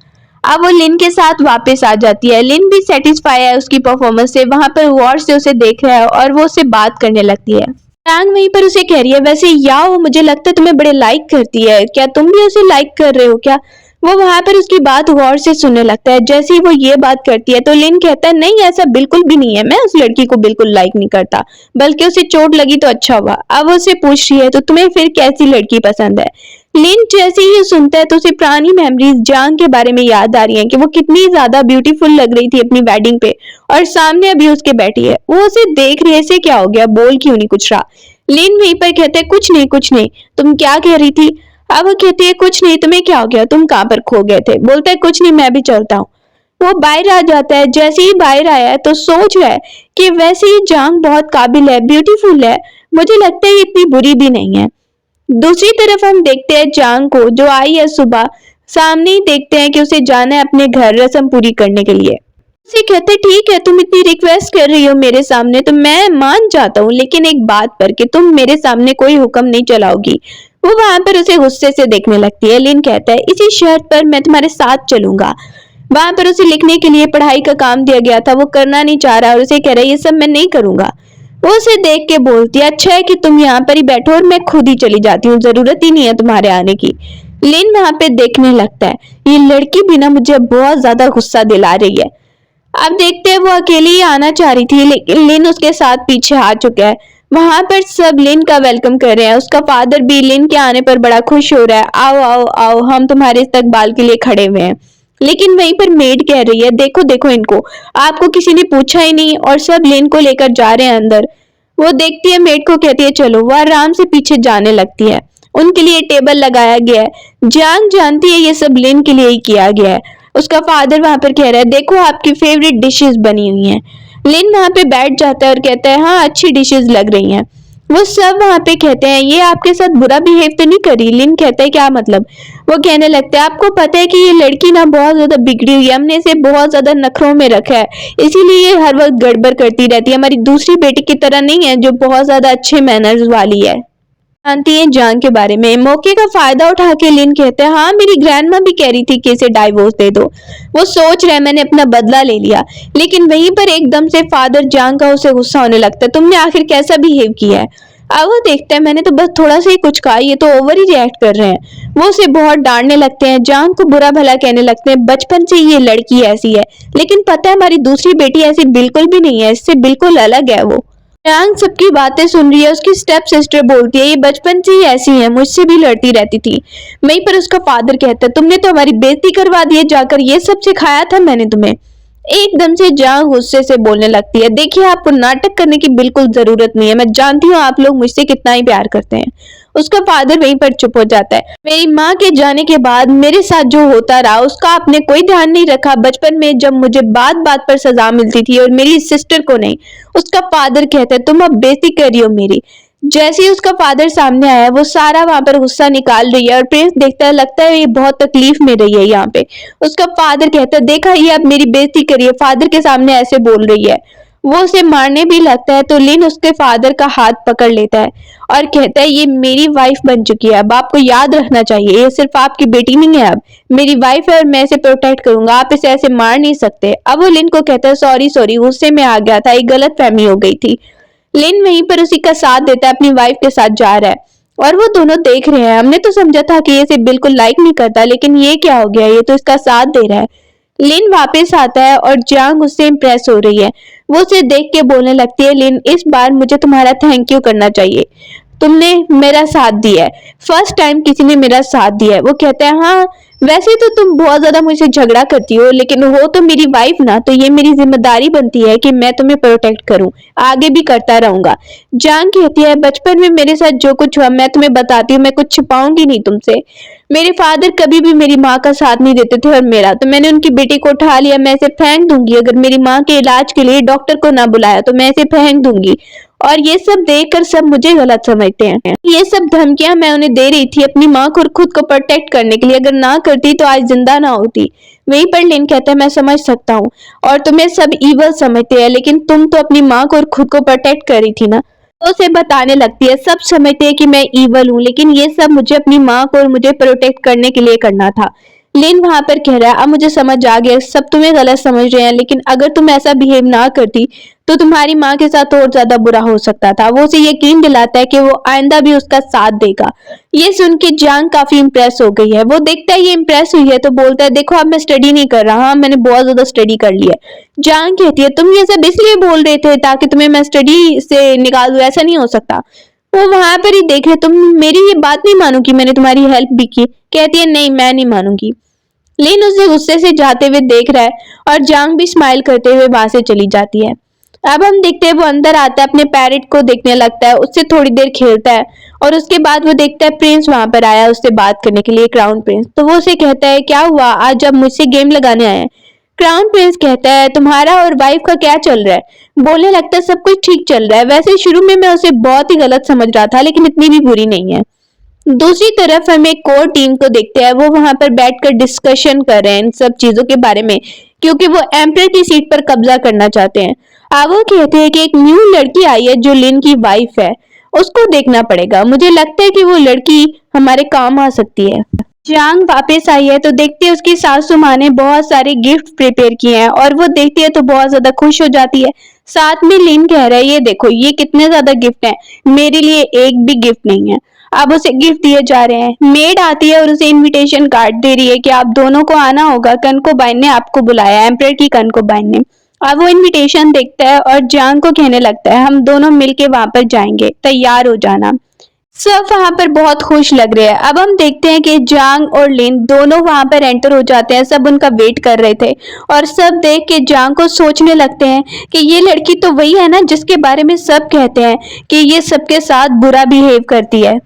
अब वो लिन के साथ वापस आ जाती है। लिन भी सेटिस्फाई है उसकी परफॉर्मेंस से, वहां पर गौर से उसे देख रहा है और वो उससे बात करने लगती है। जियांग वहीं पर उसे कह रही है वैसे याओ मुझे लगता है तुम्हें बड़े लाइक करती है, क्या तुम भी उसे लाइक कर रहे हो क्या। वो वहां पर उसकी बात गौर से सुनने लगता है। जैसे ही वो ये बात करती है तो लिन कहता है नहीं ऐसा बिल्कुल भी नहीं है, मैं उस लड़की को बिल्कुल लाइक नहीं करता, बल्कि उसे चोट लगी तो अच्छा हुआ। अब वो उसे पूछ रही है तो तुम्हें फिर कैसी लड़की पसंद है। लिन जैसे ही सुनता है तो उसे पुरानी मेमोरीज जांग के बारे में याद आ रही हैं कि वो कितनी ज्यादा ब्यूटीफुल लग रही थी अपनी वेडिंग पे और सामने अभी उसके बैठी है। वो उसे देख रही है, इसे क्या हो गया, बोल क्यों नहीं कुछ रहा। लिन वहीं पर कहते हैं कुछ नहीं, तुम क्या कह रही थी। अब वो कहती है कुछ नहीं, तुम्हें क्या हो गया, तुम कहाँ पर खो गए थे। बोलता है कुछ नहीं मैं भी चलता हूँ। वो बाहर आ जाता है। जैसे ही बाहर आया है तो सोच रहा है कि वैसे ही जांग बहुत काबिल है, ब्यूटीफुल है, मुझे लगता है ये इतनी बुरी भी नहीं है। दूसरी तरफ हम देखते हैं जांग को, जो आई है सुबह, सामने ही देखते हैं कि उसे जाना है अपने घर रस्म पूरी करने के लिए। उसे कहते हैं ठीक है, तुम इतनी रिक्वेस्ट कर रही हो मेरे सामने तो मैं मान जाता हूँ, लेकिन एक बात पर कि तुम मेरे सामने कोई हुक्म नहीं चलाओगी। वो वहां पर उसे गुस्से से देखने लगती है। लिन कहता है इसी शर्त पर मैं तुम्हारे साथ चलूंगा। वहां पर उसे लिखने के लिए पढ़ाई का काम दिया गया था, वो करना नहीं चाह रहा और उसे कह रहा है ये सब मैं नहीं करूंगा। वो उसे देख के बोलती है अच्छा है कि तुम यहाँ पर ही बैठो और मैं खुद ही चली जाती हूँ, जरूरत ही नहीं है तुम्हारे आने की। लिन वहां पे देखने लगता है ये लड़की भी ना मुझे बहुत ज्यादा गुस्सा दिला रही है। अब देखते हैं वो अकेली ही आना चाह रही थी, लेकिन लिन उसके साथ पीछे आ चुका है। वहां पर सब लिन का वेलकम कर रहे हैं। उसका फादर भी लिन के आने पर बड़ा खुश हो रहा है, आओ आओ आओ हम तुम्हारे इस्तकबाल के लिए खड़े हुए हैं। लेकिन वहीं पर मेड कह रही है देखो देखो इनको, आपको किसी ने पूछा ही नहीं और सब लिन को लेकर जा रहे हैं अंदर। वो देखती है मेड को, कहती है चलो। वो आराम से पीछे जाने लगती है। उनके लिए टेबल लगाया गया है। जांग जानती है ये सब लिन के लिए ही किया गया है। उसका फादर वहां पर कह रहा है देखो आपकी फेवरेट डिशेस बनी हुई हैं। लिन वहां पे बैठ जाता है और कहता है हाँ अच्छी डिशेस लग रही हैं। वो सब वहां पे कहते हैं ये आपके साथ बुरा बिहेव तो नहीं करी। लिन कहता है क्या मतलब। वो कहने लगता है आपको पता है कि ये लड़की ना बहुत ज्यादा बिगड़ी हुई है, हमने इसे बहुत ज्यादा नखरों में रखा है, इसीलिए ये हर वक्त गड़बड़ करती रहती है, हमारी दूसरी बेटी की तरह नहीं है जो बहुत ज्यादा अच्छे मैनर्स वाली है। जानती है जांग के बारे में। मौके का फायदा उठा के लिन कहते हैं हाँ मेरी ग्रैंडमा भी कह रही थी कि इसे डाइवोर्स दे दो। वो सोच रहे मैंने अपना बदला ले लिया, लेकिन वहीं पर एकदम से फादर जांग का उसे गुस्सा होने लगता है, तुमने आखिर कैसा बिहेव किया है। अब वो देखता है मैंने तो बस थोड़ा सा ही कुछ कहा, ये तो ओवर ही रिएक्ट कर रहे हैं। वो उसे बहुत डांटने लगते हैं, जांग को बुरा भला कहने लगते हैं, बचपन से ये लड़की ऐसी है, लेकिन पता है हमारी दूसरी बेटी ऐसी बिल्कुल भी नहीं है, इससे बिल्कुल अलग है वो। जांग सबकी बातें सुन रही है। उसकी स्टेप सिस्टर बोलती है ये बचपन से ही ऐसी है, मुझसे भी लड़ती रहती थी। वहीं पर उसका फादर कहता है तुमने तो हमारी बेइज्जती करवा दी है जाकर, ये सब सिखाया था मैंने तुम्हें। एकदम से जांग गुस्से से बोलने लगती है देखिए आपको नाटक करने की बिल्कुल जरूरत नहीं है, मैं जानती हूँ आप लोग मुझसे कितना ही प्यार करते हैं। उसका फादर वहीं पर चुप हो जाता है। मेरी माँ के जाने के बाद मेरे साथ जो होता रहा उसका आपने कोई ध्यान नहीं रखा, बचपन में जब मुझे बात बात पर सजा मिलती थी और मेरी सिस्टर को नहीं। उसका फादर कहता है तुम अब बेइज्जती कर रही हो मेरी। जैसे ही उसका फादर सामने आया वो सारा वहां पर गुस्सा निकाल रही है और प्रिंस देखता है लगता है ये बहुत तकलीफ में रही है यहाँ पे। उसका फादर कहता है देखा ये अब मेरी बेइज्जती करी है, फादर के सामने ऐसे बोल रही है। वो उसे मारने भी लगता है तो लिन उसके फादर का हाथ पकड़ लेता है और कहता है ये मेरी वाइफ बन चुकी है, अब आपको याद रखना चाहिए ये सिर्फ आपकी बेटी नहीं है, अब मेरी वाइफ है और मैं इसे प्रोटेक्ट करूंगा, आप इसे ऐसे मार नहीं सकते। अब वो लिन को कहता है सॉरी सॉरी गुस्से में आ गया था, एक गलत फहमी हो गई थी। लिन वहीं पर उसी का साथ देता है, अपनी वाइफ के साथ जा रहा है और वो दोनों देख रहे हैं। हमने तो समझा था कि ये इसे बिल्कुल लाइक नहीं करता, लेकिन ये क्या हो गया, ये तो इसका साथ दे रहा है। लिन वापस आता है और जांग उससे इम्प्रेस हो रही है। वो उसे देख के बोलने लगती है लिन इस बार मुझे तुम्हारा थैंक यू करना चाहिए, तुमने मेरा साथ दिया है, फर्स्ट टाइम किसी ने मेरा साथ दिया है। वो कहता है हाँ वैसे तो तुम बहुत ज्यादा मुझसे झगड़ा करती हो, लेकिन हो तो मेरी वाइफ ना, तो ये मेरी जिम्मेदारी बनती है कि मैं तुम्हें प्रोटेक्ट करूं, आगे भी करता रहूंगा। जान कहती है बचपन में मेरे साथ जो कुछ हुआ मैं तुम्हें बताती हूँ, मैं कुछ छिपाऊंगी नहीं तुमसे। मेरे फादर कभी भी मेरी माँ का साथ नहीं देते थे और मेरा तो मैंने उनकी बेटी को उठा लिया, मैं इसे फेंक दूंगी, अगर मेरी माँ के इलाज के लिए डॉक्टर को ना बुलाया तो मैं इसे फेंक दूंगी। और ये सब देखकर सब मुझे गलत समझते हैं। ये सब धमकियां मैं उन्हें दे रही थी अपनी माँ को और खुद को प्रोटेक्ट करने के लिए, अगर ना करती तो आज जिंदा ना होती। वहीं पर लिन कहता है मैं समझ सकता हूँ और तुम्हें सब ईवल समझते हैं, लेकिन तुम तो अपनी माँ को और खुद को प्रोटेक्ट कर रही थी ना। तो उसे बताने लगती है सब समझते हैं कि मैं ईवल हूँ, लेकिन ये सब मुझे अपनी माँ को और मुझे प्रोटेक्ट करने के लिए करना था। लिन वहां पर कह रहा है अब मुझे समझ आ गया सब तुम्हें गलत समझ रहे हैं, लेकिन अगर तुम ऐसा बिहेव ना करती तो तुम्हारी माँ के साथ और ज्यादा बुरा हो सकता था। वो उसे यकीन दिलाता है कि वो आइंदा भी उसका साथ देगा। ये सुन के जांग काफी इंप्रेस हो गई है। वो देखता है ये इंप्रेस हुई है तो बोलता है देखो अब मैं स्टडी नहीं कर रहा, हाँ मैंने बहुत ज्यादा स्टडी कर ली है। जांग कहती है तुम ये सब इसलिए बोल रहे थे ताकि तुम्हें मैं स्टडी से निकाल दूं, ऐसा नहीं हो सकता। वो वहां पर ही देख रहे तुम मेरी ये बात नहीं मानोगी, मैंने तुम्हारी हेल्प भी की। कहती है नहीं मैं नहीं मानूंगी। लिन उसे गुस्से से जाते हुए देख रहा है और जांग भी स्माइल करते हुए वहां से चली जाती है। अब हम देखते हैं वो अंदर आता है, अपने पैरेट को देखने लगता है, उससे थोड़ी देर खेलता है और उसके बाद वो देखता है प्रिंस वहां पर आया उससे बात करने के लिए, क्राउन प्रिंस। तो वो उसे कहता है क्या हुआ आज जब मुझसे गेम लगाने आए हैं। क्राउन प्रिंस कहता है तुम्हारा और वाइफ का क्या चल रहा है। बोलने लगता है सब कुछ ठीक चल रहा है, वैसे शुरू में मैं उसे बहुत ही गलत समझ रहा था लेकिन इतनी भी बुरी नहीं है। दूसरी तरफ हम एक कोर टीम को देखते हैं, वो वहां पर बैठकर डिस्कशन कर रहे हैं इन सब चीजों के बारे में, क्योंकि वो एम्परर की सीट पर कब्जा करना चाहते हैं। अब वो कहते हैं कि एक न्यू लड़की आई है जो लिन की वाइफ है, उसको देखना पड़ेगा। मुझे लगता है कि वो लड़की हमारे काम आ सकती है। जांग वापस आई है तो देखती है उसकी सासू माँ ने बहुत सारे गिफ्ट प्रिपेयर किए हैं और वो देखती है तो बहुत ज्यादा खुश हो जाती है। साथ में लिन कह रहा है ये देखो ये कितने ज्यादा गिफ्ट हैं, मेरे लिए एक भी गिफ्ट नहीं है। अब उसे गिफ्ट दिए जा रहे हैं। मेड आती है और उसे इनविटेशन कार्ड दे रही है कि आप दोनों को आना होगा, कनकोबाइन ने आपको बुलाया, एम्परर की कनकोबाइन ने। अब वो इनविटेशन देखता है और जांग को कहने लगता है हम दोनों मिलके वहां पर जाएंगे, तैयार हो जाना। सब वहां पर बहुत खुश लग रहे हैं। अब हम देखते हैं कि जांग और लिन दोनों वहां पर एंटर हो जाते हैं। सब उनका वेट कर रहे थे और सब देख के जांग को सोचने लगते हैं कि ये लड़की तो वही है ना जिसके बारे में सब कहते हैं कि ये सबके साथ बुरा बिहेव करती है।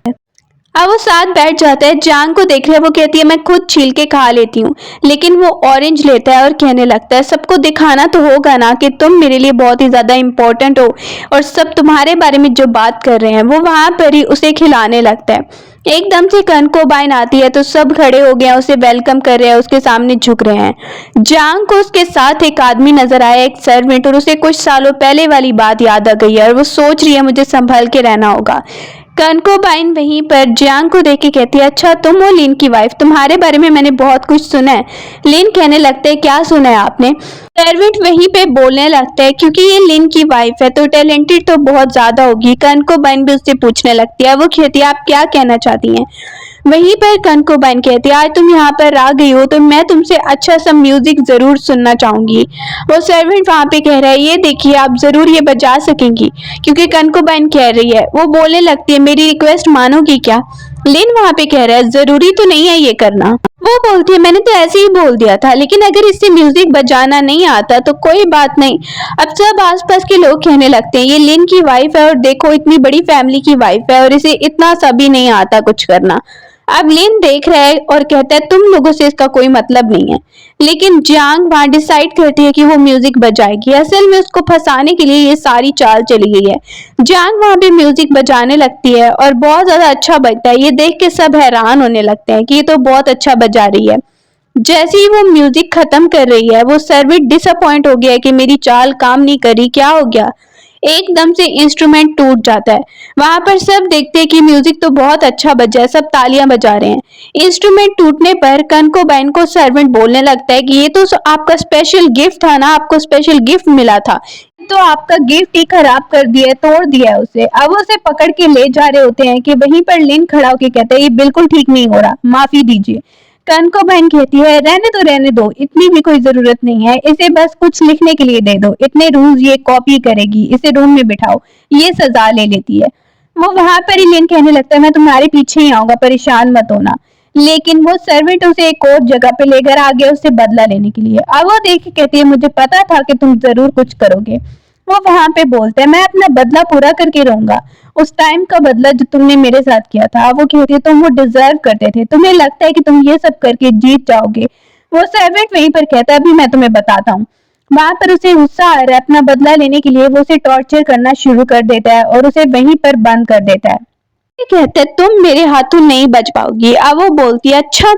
अब वो साथ बैठ जाता है, जांग को देख रहे वो कहती है मैं खुद छील के खा लेती हूँ, लेकिन वो ऑरेंज लेता है और कहने लगता है सबको दिखाना तो होगा ना कि तुम मेरे लिए बहुत ही ज्यादा इंपॉर्टेंट हो और सब तुम्हारे बारे में जो बात कर रहे हैं। वो वहां पर ही उसे खिलाने लगता है। एकदम से कनकोबाइन आती है तो सब खड़े हो गए, उसे वेलकम कर रहे हैं, उसके सामने झुक रहे हैं। जांग को उसके साथ एक आदमी नजर आया, एक सर्वेंट, और उसे कुछ सालों पहले वाली बात याद आ गई है और वो सोच रही है मुझे संभल के रहना होगा। कनकोबाइन वहीं पर जियांग को देख के कहती है अच्छा तुम हो लिन की वाइफ, तुम्हारे बारे में मैंने बहुत कुछ सुना है। लिन कहने लगते हैं क्या सुना है आपने। सर्वेंट वहीं पे बोलने लगता है क्योंकि ये लिन की वाइफ है तो टैलेंटेड तो बहुत ज्यादा होगी। कनकोबाइन भी उससे पूछने लगती है, वो कहती है आप क्या कहना चाहती हैं। वहीं पर कनकोबाइन कहती है आज तुम यहाँ पर आ गई हो तो मैं तुमसे अच्छा सा म्यूजिक जरूर सुनना चाहूंगी। वो सर्वेंट वहां पे कह रहा है ये देखिए आप जरूर ये बजा सकेंगी, क्योंकि कनकोबाइन कह रही है। वो बोलने लगती है मेरी रिक्वेस्ट मानोगी क्या। लिन वहां पे कह रहा है जरूरी तो नहीं है ये करना। वो बोलती है मैंने तो ऐसे ही बोल दिया था, लेकिन अगर इससे म्यूजिक बजाना नहीं आता तो कोई बात नहीं। अब सब आसपास के लोग कहने लगते हैं ये लिन की वाइफ है और देखो इतनी बड़ी फैमिली की वाइफ है और इसे इतना सा भी नहीं आता कुछ करना। अब लिन देख रहा है और कहता है तुम लोगों से इसका कोई मतलब नहीं है, लेकिन जियांग वहां डिसाइड करती है कि वो म्यूजिक बजाएगी। असल में उसको फंसाने के लिए ये सारी चाल चली गई है। जियांग वहां पे म्यूजिक बजाने लगती है और बहुत ज्यादा अच्छा बजता है। ये देख के सब हैरान होने लगते हैं कि ये तो बहुत अच्छा बजा रही है। जैसे ही वो म्यूजिक खत्म कर रही है वो सर्वेंट डिसअपॉइंट हो गया है कि मेरी चाल काम नहीं करी, क्या हो गया। एकदम से इंस्ट्रूमेंट टूट जाता है। वहां पर सब देखते हैं कि म्यूजिक तो बहुत अच्छा बजा है, सब तालियां बजा रहे हैं। इंस्ट्रूमेंट टूटने पर कनकोबाइन को सर्वेंट बोलने लगता है कि ये तो आपका स्पेशल गिफ्ट था ना, आपको स्पेशल गिफ्ट मिला था, तो आपका गिफ्ट ही खराब कर दिया, तोड़ दिया है उसे। अब उसे पकड़ के ले जा रहे होते हैं कि वहीं पर लिन खड़ा होकर कहता है ये बिल्कुल ठीक नहीं हो रहा, माफी दीजिए। कनकोबाइन कहती है रहने दो, इतनी भी कोई जरूरत नहीं है, इसे बस कुछ लिखने के लिए दे दो, इतने रोज ये कॉपी करेगी, इसे रूम में बिठाओ, ये सजा ले लेती है। वो वहां पर ही लिन कहने लगता है मैं तुम्हारे पीछे ही आऊंगा, परेशान मत होना। लेकिन वो सर्वेंट उसे एक और जगह पे लेकर आ गया उससे बदला लेने के लिए। अब वो देख के कहती है मुझे पता था कि तुम जरूर कुछ करोगे। वो वहां पे बोलते हैं मैं अपना बदला पूरा करके रहूंगा, उस टाइम का बदला जो तुमने मेरे साथ किया था। वो कहती है तुम वो डिजर्व करते थे, तुम्हें लगता है कि तुम ये सब करके जीत जाओगे। वो सर्वेंट वहीं पर कहता है अभी मैं तुम्हें बताता हूँ। वहां पर उसे गुस्सा आ रहा है अपना बदला लेने के लिए, वो उसे टॉर्चर करना शुरू कर देता है और उसे वहीं पर बंद कर देता है। कहता है तुम मेरे हाथों नहीं बच पाओगी। अब वो बोलती है अच्छा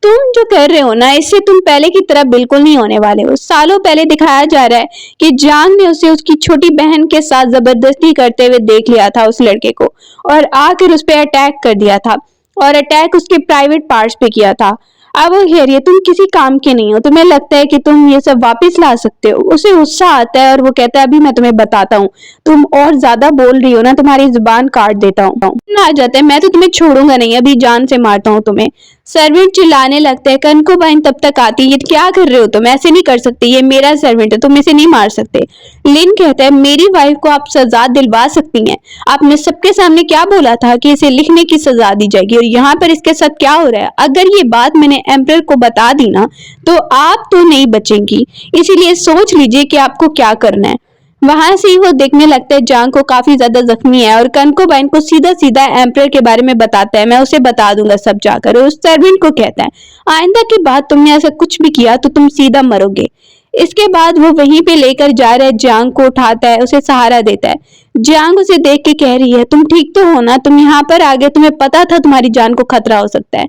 तुम जो कर रहे हो ना इससे तुम पहले की तरह बिल्कुल नहीं होने वाले हो। सालों पहले दिखाया जा रहा है कि जांग ने उसे उसकी छोटी बहन के साथ जबरदस्ती करते हुए देख लिया था उस लड़के को, और आकर उस पर अटैक कर दिया था और अटैक उसके प्राइवेट पार्ट्स पे किया था। अब वो कह रही है तुम किसी काम के नहीं हो, तुम्हें लगता है कि तुम ये सब वापस ला सकते हो। उसे गुस्सा आता है और वो कहता है अभी मैं तुम्हें बताता हूँ, तुम और ज्यादा बोल रही हो ना, तुम्हारी जुबान काट देता हूँ। आ जाता है मैं तो तुम्हें छोड़ूंगा नहीं, अभी जान से मारता हूँ तुम्हें। सर्वेंट चिल्लाने लगता है। कनकोबाइन तब तक आती है ये क्या कर रहे हो तुम, ऐसे नहीं कर सकते, ये मेरा सर्वेंट है, तुम इसे नहीं मार सकते। लिन कहता है मेरी वाइफ को आप सजा दिलवा सकती हैं, आपने सबके सामने क्या बोला था कि इसे लिखने की सजा दी जाएगी, और यहाँ पर इसके साथ क्या हो रहा है। अगर ये बात मैंने एम्परर को बता दी ना तो आप तो नहीं बचेंगी, इसीलिए सोच लीजिए कि आपको क्या करना है। वहां से ही वो देखने लगता है जांग को काफी ज्यादा जख्मी है और कनकोबाइन को सीधा सीधा एम्परर के बारे में बताता है, मैं उसे बता दूंगा सब जाकर। और उस सर्वेंट को कहता है आइंदा की बात तुमने ऐसा कुछ भी किया तो तुम सीधा मरोगे। इसके बाद वो वहीं पे लेकर जा रहा है, जांग को उठाता है, उसे सहारा देता है। जांग उसे देख के कह रही है तुम ठीक तो हो ना, तुम यहाँ पर आ गए, तुम्हें पता था तुम्हारी जान को खतरा हो सकता है।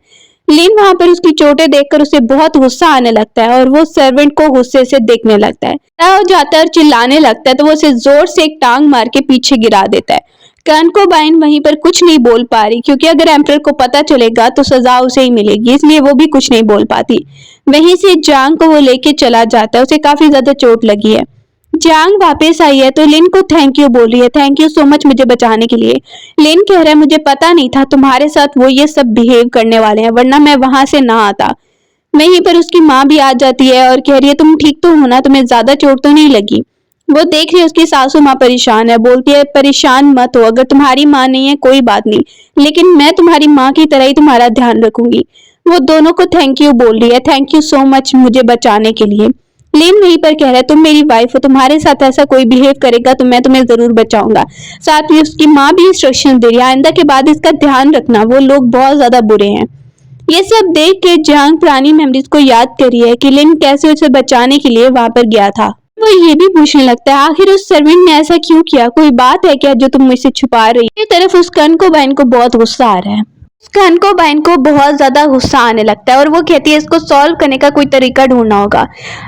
लिन वहां पर उसकी चोटें देखकर उसे बहुत गुस्सा आने लगता है और वो सर्वेंट को गुस्से से देखने लगता है। हो जाता है और चिल्लाने लगता है तो वो उसे जोर से एक टांग मार के पीछे गिरा देता है। कनकोबाइन वहीं पर कुछ नहीं बोल पा रही क्योंकि अगर एम्परर को पता चलेगा तो सजा उसे ही मिलेगी, इसलिए वो भी कुछ नहीं बोल पाती। वहीं से जांग को वो लेके चला जाता है, उसे काफी ज्यादा चोट लगी है। जांग वापस आई है तो लिन को थैंक यू बोल रही है, थैंक यू सो मच मुझे बचाने के लिए। लिन कह रहा है मुझे पता नहीं था तुम्हारे साथ वो ये सब बिहेव करने वाले हैं, वरना मैं वहां से ना आता। वहीं पर उसकी माँ भी आ जाती है और कह रही है तुम ठीक तो हो ना, तुम्हें ज्यादा चोट तो नहीं लगी। वो देख रही है उसकी सासू माँ परेशान है, बोलती है परेशान मत हो, अगर तुम्हारी माँ नहीं है कोई बात नहीं, लेकिन मैं तुम्हारी माँ की तरह ही तुम्हारा ध्यान रखूंगी। वो दोनों को थैंक यू बोल रही है, थैंक यू सो मच मुझे बचाने के लिए। लिन वहीं पर कह रहा है तुम मेरी वाइफ हो, तुम्हारे साथ ऐसा कोई बिहेव करेगा तो मैं तुम्हें जरूर बचाऊंगा। साथ में उसकी माँ भी इंस्ट्रक्शन दे रही है आइंदा के बाद इसका ध्यान रखना, वो लोग बहुत ज्यादा बुरे हैं। ये सब देख के जांग पुरानी मेमोरीज को याद कर रही है कि लिन कैसे उसे बचाने के लिए वहां पर गया था। वो ये भी पूछने लगता है आखिर उस सर्वेंट ने ऐसा क्यों किया, कोई बात है क्या जो तुम मुझसे छुपा रही हो। तरफ उस कनकोबाइन को बहुत गुस्सा आ रहा है। कनकोबाइन को बहुत ज्यादा गुस्सा आने लगता है और वो कहती है इसको सॉल्व करने का कोई तरीका ढूंढना होगा।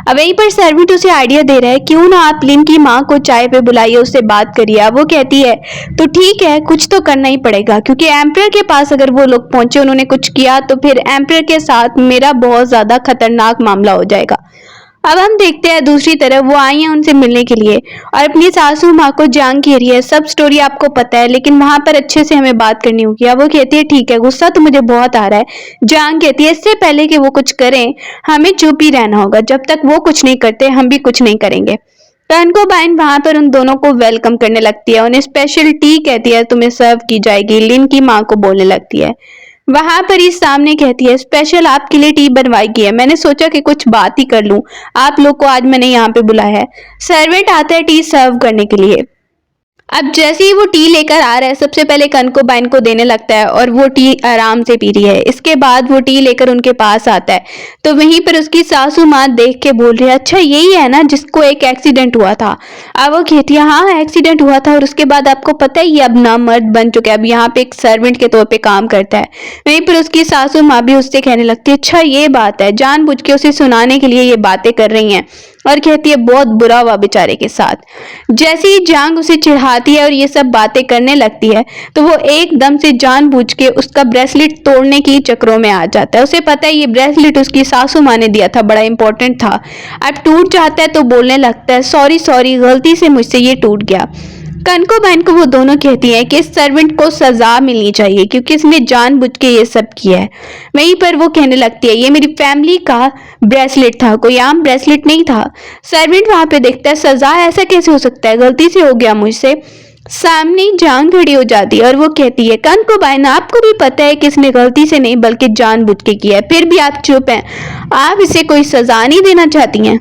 अब वहीं पर सर्वेंट उसे आइडिया दे रहा है क्यों ना आप लिन की माँ को चाय पे बुलाइए, उससे बात करिए। अब वो कहती है तो ठीक है कुछ तो करना ही पड़ेगा क्योंकि एम्परर के पास अगर वो लोग पहुंचे उन्होंने कुछ किया तो फिर एम्परर के साथ मेरा बहुत ज्यादा खतरनाक मामला हो जाएगा। अब हम देखते हैं दूसरी तरफ वो आई है उनसे मिलने के लिए और अपनी सासू माँ को जांग कह रही है सब स्टोरी आपको पता है लेकिन वहां पर अच्छे से हमें बात करनी होगी। अब वो कहती है ठीक है, गुस्सा तो मुझे बहुत आ रहा है। जांग कहती है इससे पहले कि वो कुछ करें हमें चुप ही रहना होगा, जब तक वो कुछ नहीं करते हम भी कुछ नहीं करेंगे। कनकोबाइन वहां पर उन दोनों को वेलकम करने लगती है, उन्हें स्पेशल टी कहती है तुम्हें सर्व की जाएगी, लिन की माँ को बोलने लगती है। वहां पर ही सामने कहती है स्पेशल आपके लिए टी बनवाई गई है, मैंने सोचा कि कुछ बात ही कर लूं, आप लोग को आज मैंने यहाँ पे बुलाया है। सर्वेंट आता है टी सर्व करने के लिए। अब जैसे ही वो टी लेकर आ रहा है सबसे पहले कनकोबाइन को देने लगता है और वो टी आराम से पी रही है। इसके बाद वो टी लेकर उनके पास आता है तो वहीं पर उसकी सासू माँ देख के बोल रही है अच्छा यही है ना जिसको एक एक्सीडेंट हुआ था। अब वो कहती है हाँ एक्सीडेंट हुआ था और उसके बाद आपको पता है ये अब ना मर्द बन चुका है, अब यहाँ पे एक सर्वेंट के तौर पे काम करता है। वहीं पर उसकी सासू माँ भी उससे कहने लगती है अच्छा ये बात है, जानबूझ के उसे सुनाने के लिए ये बातें कर रही हैं और कहती है बहुत बुरा हुआ बेचारे के साथ। जैसे ही जांग उसे चिढ़ाती है और ये सब बातें करने लगती है तो वो एकदम से जानबूझ के उसका ब्रेसलेट तोड़ने की चक्रों में आ जाता है। उसे पता है ये ब्रेसलेट उसकी सासू माँ ने दिया था, बड़ा इंपॉर्टेंट था। अब टूट जाता है तो बोलने लगता है सॉरी सॉरी गलती से मुझसे ये टूट गया। कनकोबाइन को वो दोनों कहती हैं कि इस सर्वेंट को सजा मिलनी चाहिए क्योंकि इसने जानबूझ के ये सब किया है। वहीं पर वो कहने लगती है ये मेरी फैमिली का ब्रेसलेट था, कोई आम ब्रेसलेट नहीं था। सर्वेंट वहां पे देखता है सजा ऐसा कैसे हो सकता है, गलती से हो गया मुझसे। सामने जांग खड़ी हो जाती है और वो कहती है कनकोबाइन आपको भी पता है कि इसने गलती से नहीं बल्कि जानबूझ के किया है, फिर भी आप चुप हैं, आप इसे कोई सजा नहीं देना चाहती हैं।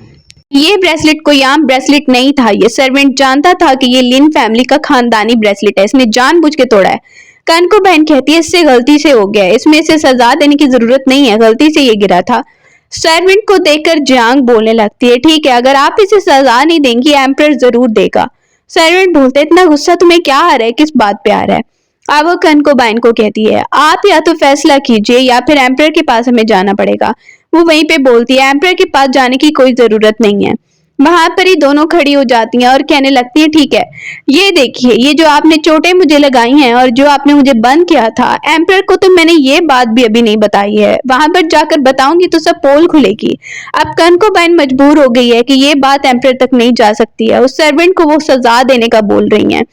ये ब्रेसलेट कोई आम ब्रेसलेट नहीं था, ये सर्वेंट जानता था कि ये लिन फैमिली का खानदानी ब्रेसलेट है, इसने जानबूझ के तोड़ा है। कनकोबाइन कहती है इससे गलती से हो गया है, इसमें इसे सजा देने की जरूरत नहीं है, गलती से ये गिरा था। सर्वेंट को देखकर जांग बोलने लगती है ठीक है अगर आप इसे सजा नहीं देंगी एम्परर जरूर देगा। सर्वेंट बोलते इतना गुस्सा तुम्हें क्या आ रहा है, किस बात पे आ रहा है। अब वो कनकोबाइन को कहती है आप या तो फैसला कीजिए या फिर एम्परर के पास हमें जाना पड़ेगा। वो वहीं पे बोलती है एम्परर के पास जाने की कोई जरूरत नहीं है। वहां पर ही दोनों खड़ी हो जाती हैं और कहने लगती है ठीक है ये देखिए ये जो आपने चोटें मुझे लगाई हैं और जो आपने मुझे बंद किया था, एम्परर को तो मैंने ये बात भी अभी नहीं बताई है, वहां पर जाकर बताऊंगी तो सब पोल खुलेगी। अब कनकोबाइन मजबूर हो गई है कि ये बात एम्परर तक नहीं जा सकती है, उस सर्वेंट को वो सजा देने का बोल रही हैं।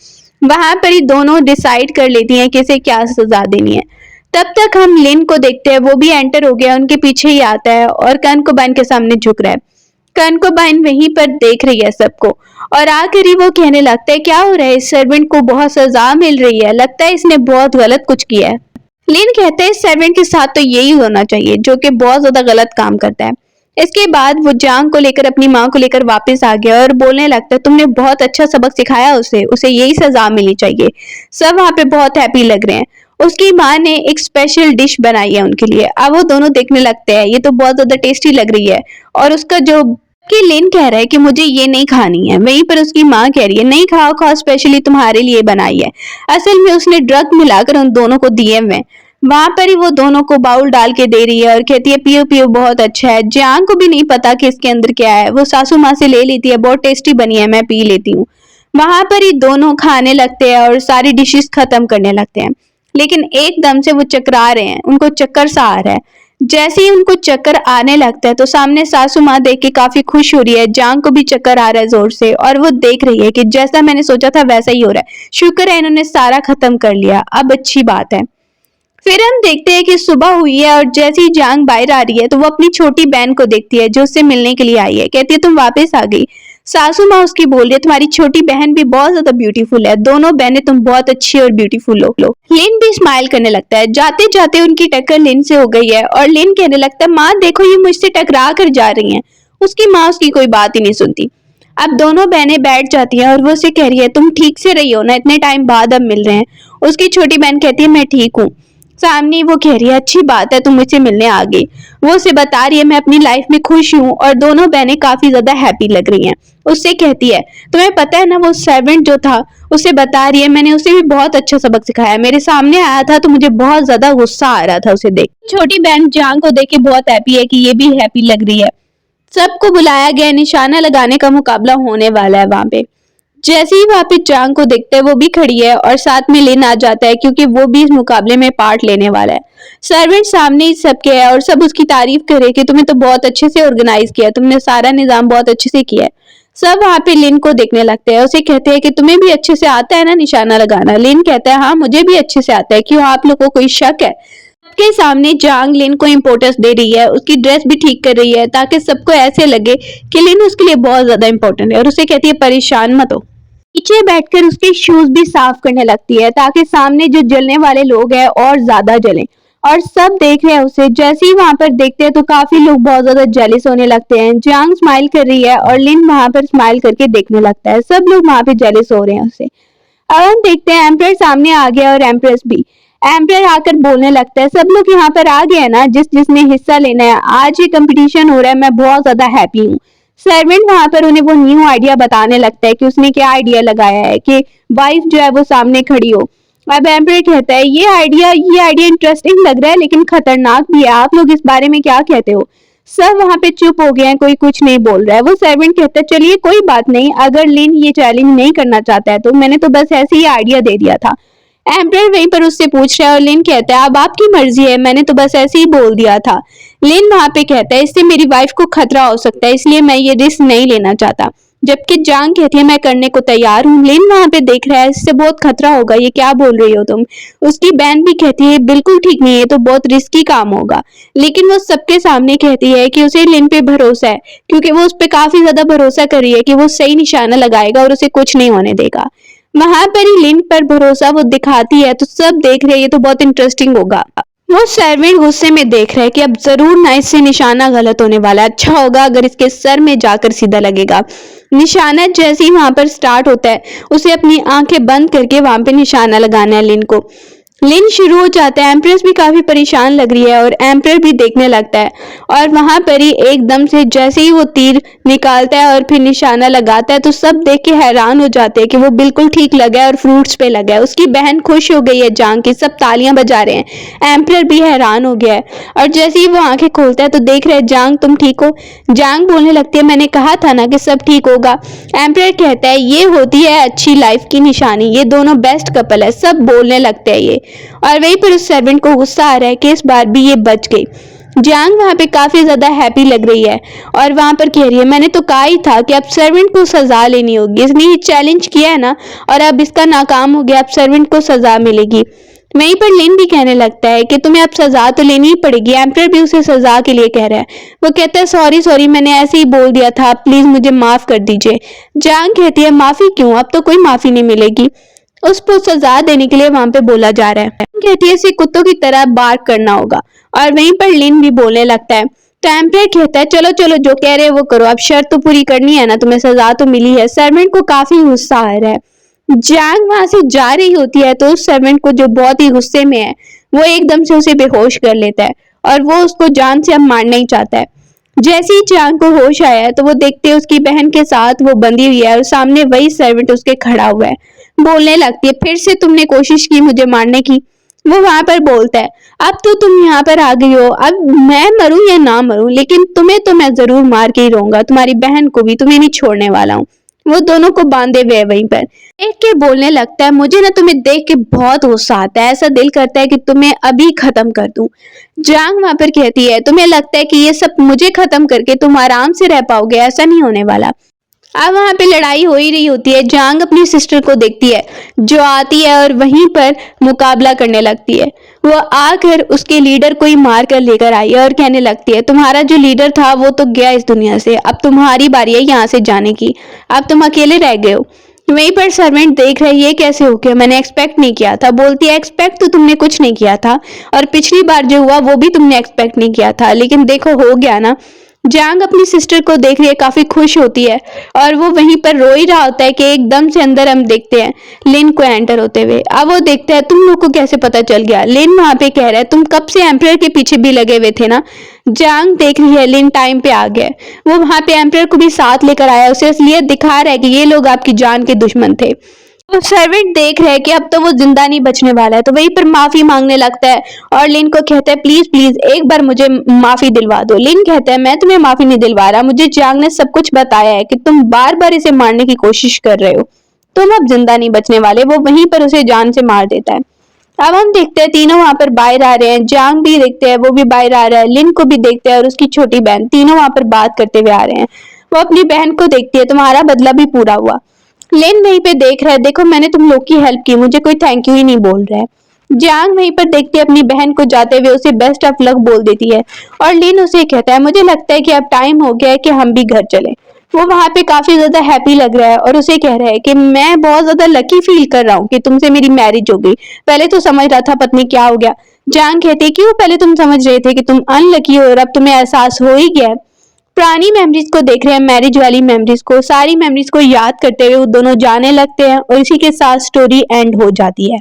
वहां पर ही दोनों डिसाइड कर लेती हैं कि इसे क्या सजा देनी है। तब तक हम लिन को देखते हैं, वो भी एंटर हो गया, उनके पीछे ही आता है और कनकोबाइन के सामने झुक रहा है। कनकोबाइन वहीं पर देख रही है सबको और आखिर ही वो कहने लगता है क्या हो रहा है, इस सर्वेंट को बहुत सजा मिल रही है, लगता है इसने बहुत गलत कुछ किया है। लिन कहता है इस सर्वेंट के साथ तो यही होना चाहिए जो कि बहुत ज्यादा गलत काम करता है। इसके बाद वो जांग को लेकर अपनी माँ को लेकर वापस आ गया और बोलने लगता है तुमने बहुत अच्छा सबक सिखाया उसे उसे यही सजा मिलनी चाहिए। सब वहां पे बहुत हैप्पी लग रहे हैं। उसकी माँ ने एक स्पेशल डिश बनाई है उनके लिए। अब वो दोनों देखने लगते हैं ये तो बहुत ज्यादा टेस्टी लग रही है और उसका जो कि लिन कह रहा है कि मुझे ये नहीं खानी है, वहीं पर उसकी माँ कह रही है नहीं खाओ खाओ स्पेशली तुम्हारे लिए बनाई है। असल में उसने ड्रग मिलाकर उन दोनों को दिए हुए। वहां पर ही वो दोनों को बाउल डाल के दे रही है और कहती है पियो पियो बहुत अच्छा है। जियांग को भी नहीं पता कि इसके अंदर क्या है, वो सासू माँ से ले लेती है बहुत टेस्टी बनी है मैं पी लेती हूँ। वहां पर ही दोनों खाने लगते हैं और सारी डिशेस खत्म करने लगते हैं, लेकिन एकदम से वो चकरा रहे हैं, उनको चक्कर सा आ रहा है। जैसे ही उनको चक्कर आने लगता है तो सामने सासू माँ देख के काफी खुश हो रही है। जांग को भी चक्कर आ रहा है जोर से और वो देख रही है कि जैसा मैंने सोचा था वैसा ही हो रहा है। शुक्र है इन्होंने सारा खत्म कर लिया, अब अच्छी बात है। फिर हम देखते हैं कि सुबह हुई है और जैसे ही जांग बाहर आ रही है तो वो अपनी छोटी बहन को देखती है जो उससे मिलने के लिए आई है। कहती है तुम वापस आ गई। सासू माँ उसकी बोल रही है तुम्हारी छोटी बहन भी बहुत ज्यादा ब्यूटीफुल है, दोनों बहनें तुम बहुत अच्छी और ब्यूटीफुल हो। लिन भी स्माइल करने लगता है। जाते जाते उनकी टक्कर लिन से हो गई है और लिन कहने लगता है माँ देखो ये मुझसे टकरा कर जा रही हैं। उसकी माँ उसकी कोई बात ही नहीं सुनती। अब दोनों बहनें बैठ जाती हैं और वो उसे कह रही है तुम ठीक से रही हो ना, इतने टाइम बाद अब मिल रहे हैं। उसकी छोटी बहन कहती है मैं ठीक हूँ। सामने वो कह रही है अच्छी बात है तुम मुझसे मिलने आ गई। वो उसे बता रही है मैं अपनी लाइफ में खुश हूँ और दोनों बहनें काफी ज्यादा हैप्पी लग रही हैं। उससे कहती है तुम्हें पता है ना वो सर्वेंट जो था, उसे बता रही है मैंने उसे भी बहुत अच्छा सबक सिखाया, मेरे सामने आया था तो मुझे बहुत ज्यादा गुस्सा आ रहा था उसे देख। छोटी बहन जांग को देख के बहुत हैप्पी है कि ये भी हैप्पी लग रही है। सबको बुलाया गया, निशाना लगाने का मुकाबला होने वाला है वहां पे। जैसे ही वहां पे जांग को देखते हैं वो भी खड़ी है और साथ में लिन आ जाता है क्योंकि वो भी इस मुकाबले में पार्ट लेने वाला है। सर्वेंट सामने ही सबके है और सब उसकी तारीफ करे कि तुम्हें तो बहुत अच्छे से ऑर्गेनाइज किया, तुमने सारा निजाम बहुत अच्छे से किया है। सब वहां पे लिन को देखने लगते हैं, उसे कहते हैं कि तुम्हें भी अच्छे से आता है ना निशाना लगाना। लिन कहता है हाँ मुझे भी अच्छे से आता है, क्यों आप लोगों को कोई शक है? के सामने जांग लिन को इम्पोर्टेंस दे रही है, उसकी ड्रेस भी ठीक कर रही है ताकि सबको ऐसे लगे कि लिन उसके लिए बहुत ज्यादा इंपॉर्टेंट है और उसे कहती है परेशान मत हो। पीछे बैठकर उसके शूज भी साफ करने लगती है ताकि सामने जो जलने वाले लोग हैं और ज्यादा जलें। और सब देख रहे हैं उसे। जैसे ही वहां पर देखते हैं तो काफी लोग बहुत ज्यादा जेलिस होने लगते हैं। जांग स्माइल कर रही है और लिन वहां पर स्माइल करके देखने लगता है। सब लोग वहां पे जेलिस हो रहे हैं उसे। अब हम देखते हैं एम्परर सामने आ गया और एम्प्रेस भी। एम्परर आकर बोलने लगता है सब लोग यहाँ पर आ गए हैं ना, जिसने हिस्सा लेना है, आज ये कंपटीशन हो रहा है, मैं बहुत ज्यादा हैप्पी हूँ। सर्वेंट वहां पर उन्हें वो न्यू आइडिया बताने लगता है कि उसने क्या आइडिया लगाया है कि वाइफ जो है वो सामने खड़ी हो। अब एम्परर कहता है ये आइडिया इंटरेस्टिंग लग रहा है लेकिन खतरनाक भी है, आप लोग इस बारे में क्या कहते हो? सब वहां पे चुप हो गए हैं, कोई कुछ नहीं बोल रहा है। वो सर्वेंट कहता है चलिए कोई बात नहीं, अगर लिन ये चैलेंज नहीं करना चाहता है तो मैंने तो बस ऐसे ही आइडिया दे दिया था। एम्परर वहीं पर उससे पूछ रहा है और लिन कहता है अब आपकी मर्जी है, मैंने तो बस ऐसे ही बोल दिया था। लिन वहां पे कहता है इससे मेरी वाइफ को खतरा हो सकता है, इसलिए मैं ये रिस्क नहीं लेना चाहता। जबकि जांग कहती है मैं करने को तैयार हूँ। लिन वहां पे देख रहा है इससे बहुत खतरा होगा, ये क्या बोल रही हो तुम? उसकी बहन भी कहती है बिल्कुल ठीक नहीं है, तो बहुत रिस्की काम होगा। लेकिन वो सबके सामने कहती है कि उसे लिन पे भरोसा है क्योंकि वो उस पर काफी ज्यादा भरोसा कर रही है कि वो सही निशाना लगाएगा और उसे कुछ नहीं होने देगा। वहां पर ही लिन पर भरोसा वो दिखाती है तो सब देख रहे हैं ये तो बहुत इंटरेस्टिंग होगा। वो सर्वेंट गुस्से में देख रहे हैं कि अब जरूर ना इससे निशाना गलत होने वाला है, अच्छा होगा अगर इसके सर में जाकर सीधा लगेगा। निशाना जैसे ही वहां पर स्टार्ट होता है उसे अपनी आंखें बंद करके वहां पे निशाना लगाना है लिन को। लिन शुरू हो जाता है। एम्प्रेस भी काफी परेशान लग रही है और एम्परर भी देखने लगता है और वहां पर ही एकदम से जैसे ही वो तीर निकालता है और फिर निशाना लगाता है तो सब देख के हैरान हो जाते हैं कि वो बिल्कुल ठीक लगा है और फ्रूट्स पे लगा है। उसकी बहन खुश हो गई है जांग की, सब तालियां बजा रहे हैं। एम्परर भी हैरान हो गया है और जैसे ही वो आंखें खोलता है तो देख रहे हैं जांग तुम ठीक हो? जांग बोलने लगती है मैंने कहा था ना कि सब ठीक होगा। एम्परर कहता है ये होती है अच्छी लाइफ की निशानी, ये दोनों बेस्ट कपल है। सब बोलने लगते हैं ये। और वहीं पर उस सर्वेंट को गुस्सा आ रहा है कि इस बार भी ये बच गई। जियांग वहां पे काफी ज्यादा हैप्पी लग रही है और वहां पर कह रही है मैंने तो कहा ही था कि अब सर्वेंट को सजा लेनी होगी, इसने ये चैलेंज किया है ना और अब इसका नाकाम हो गया, अब सर्वेंट को सजा मिलेगी। वहीं पर लिन भी कहने लगता है कि तुम्हें अब सजा तो लेनी ही पड़ेगी। एम्परर भी उसे सजा के लिए कह रहा है। वो कहता है सॉरी सॉरी मैंने ऐसे ही बोल दिया था, प्लीज मुझे माफ कर दीजिए। जियांग कहती है माफी क्यों, अब तो कोई माफी नहीं मिलेगी। उसको सजा देने के लिए वहां पे बोला जा रहा है। कहती है इसे कुत्तों की तरह बार्क करना होगा और वहीं पर लिन भी बोलने लगता है तो एम्पायर कहता है चलो चलो जो कह रहे हैं वो करो, अब शर्त तो पूरी करनी है ना, तुम्हें सजा तो मिली है। सर्वेंट को काफी गुस्सा आ रहा है। जैंग वहां से जा रही होती है तो उस सर्वेंट को, जो बहुत ही गुस्से में है, वो एकदम से उसे बेहोश कर लेता है और वो उसको जान से अब मारना ही चाहता है। जैसे ही जैंग को होश आया है तो वो देखते हैं उसकी बहन के साथ वो बंधी हुई है और सामने वही सर्वेंट उसके खड़ा हुआ है। बोलने लगती है फिर से तुमने कोशिश की मुझे मारने की। वो वहां पर बोलता है अब तो तुम यहाँ पर आ गई हो, अब मैं मरूं या ना मरूं, लेकिन तुम्हें तो मैं जरूर मार के ही रहूंगा, तुम्हारी बहन को भी, तुम्हें नहीं छोड़ने वाला हूँ। वो दोनों को बांधे हुए वहीं पर देख के बोलने लगता है मुझे ना तुम्हें देख के बहुत गुस्सा आता है, ऐसा दिल करता है कि तुम्हें अभी खत्म कर दूं। जांग वहां पर कहती है तुम्हें लगता है कि ये सब मुझे खत्म करके तुम आराम से रह पाओगे, ऐसा नहीं होने वाला। अब वहां पे लड़ाई हो ही रही होती है। जांग अपनी सिस्टर को देखती है जो आती है और वहीं पर मुकाबला करने लगती है। वो आकर उसके लीडर को ही मार कर लेकर आई है और कहने लगती है तुम्हारा जो लीडर था वो तो गया इस दुनिया से, अब तुम्हारी बारी है यहाँ से जाने की, अब तुम अकेले रह गए हो। वहीं पर सर्वेंट देख रही है कैसे हो गया, मैंने एक्सपेक्ट नहीं किया था। बोलती है एक्सपेक्ट तो तुमने कुछ नहीं किया था और पिछली बार जो हुआ वो भी तुमने एक्सपेक्ट नहीं किया था, लेकिन देखो हो गया ना। जैंग अपनी सिस्टर को देख रही है, काफी खुश होती है और वो वहीं पर रो ही रहा होता है कि एकदम से अंदर हम देखते हैं लिन को एंटर होते हुए। अब वो देखता है तुम लोग को कैसे पता चल गया। लिन वहां पे कह रहा है तुम कब से एम्परर के पीछे भी लगे हुए थे ना। जैंग देख रही है लिन टाइम पे आ गया, वो वहां पे एम्परर को भी साथ लेकर आया, उसे इसलिए दिखा रहा है कि ये लोग आपकी जान के दुश्मन थे। तो सर्वेंट देख रहे हैं कि अब तो वो जिंदा नहीं बचने वाला है, तो वहीं पर माफी मांगने लगता है और लिन को कहता है प्लीज प्लीज एक बार मुझे माफी दिलवा दो। लिन कहता है मैं तुम्हें माफी नहीं दिलवा रहा, मुझे जांग ने सब कुछ बताया है कि तुम बार बार इसे मारने की कोशिश कर रहे हो, तुम अब जिंदा नहीं बचने वाले। वो वहीं पर उसे जान से मार देता है। अब हम देखते हैं तीनों वहां पर बाहर आ रहे हैं। जांग भी देखते हैं, वो भी बाहर आ रहा है। लिन को भी देखते हैं और उसकी छोटी बहन, तीनों वहां पर बात करते हुए आ रहे हैं। वो अपनी बहन को देखती है तुम्हारा बदला भी पूरा हुआ। लेन वहीं पे देख रहा है देखो मैंने तुम लोग की हेल्प की, मुझे कोई थैंक यू ही नहीं बोल रहा है। जांग वहीं पर देखती है अपनी बहन को जाते हुए, उसे बेस्ट ऑफ लक बोल देती है और लिन उसे कहता है मुझे लगता है कि अब टाइम हो गया है कि हम भी घर चले। वो वहां पे काफी ज्यादा हैप्पी लग रहा है और उसे कह रहा है कि मैं बहुत ज्यादा लकी फील कर रहा हूँ कि तुमसे मेरी मैरिज हो गई, पहले तो समझ रहा था पत्नी क्या हो गया। जांग कहती है क्यों, पहले तुम समझ रहे थे कि तुम अनलकी हो और अब तुम्हें एहसास हो ही गया है। पुरानी मेमोरीज को देख रहे हैं, मैरिज वाली मेमोरीज को, सारी मेमोरीज को याद करते हुए वो दोनों जाने लगते हैं और इसी के साथ स्टोरी एंड हो जाती है।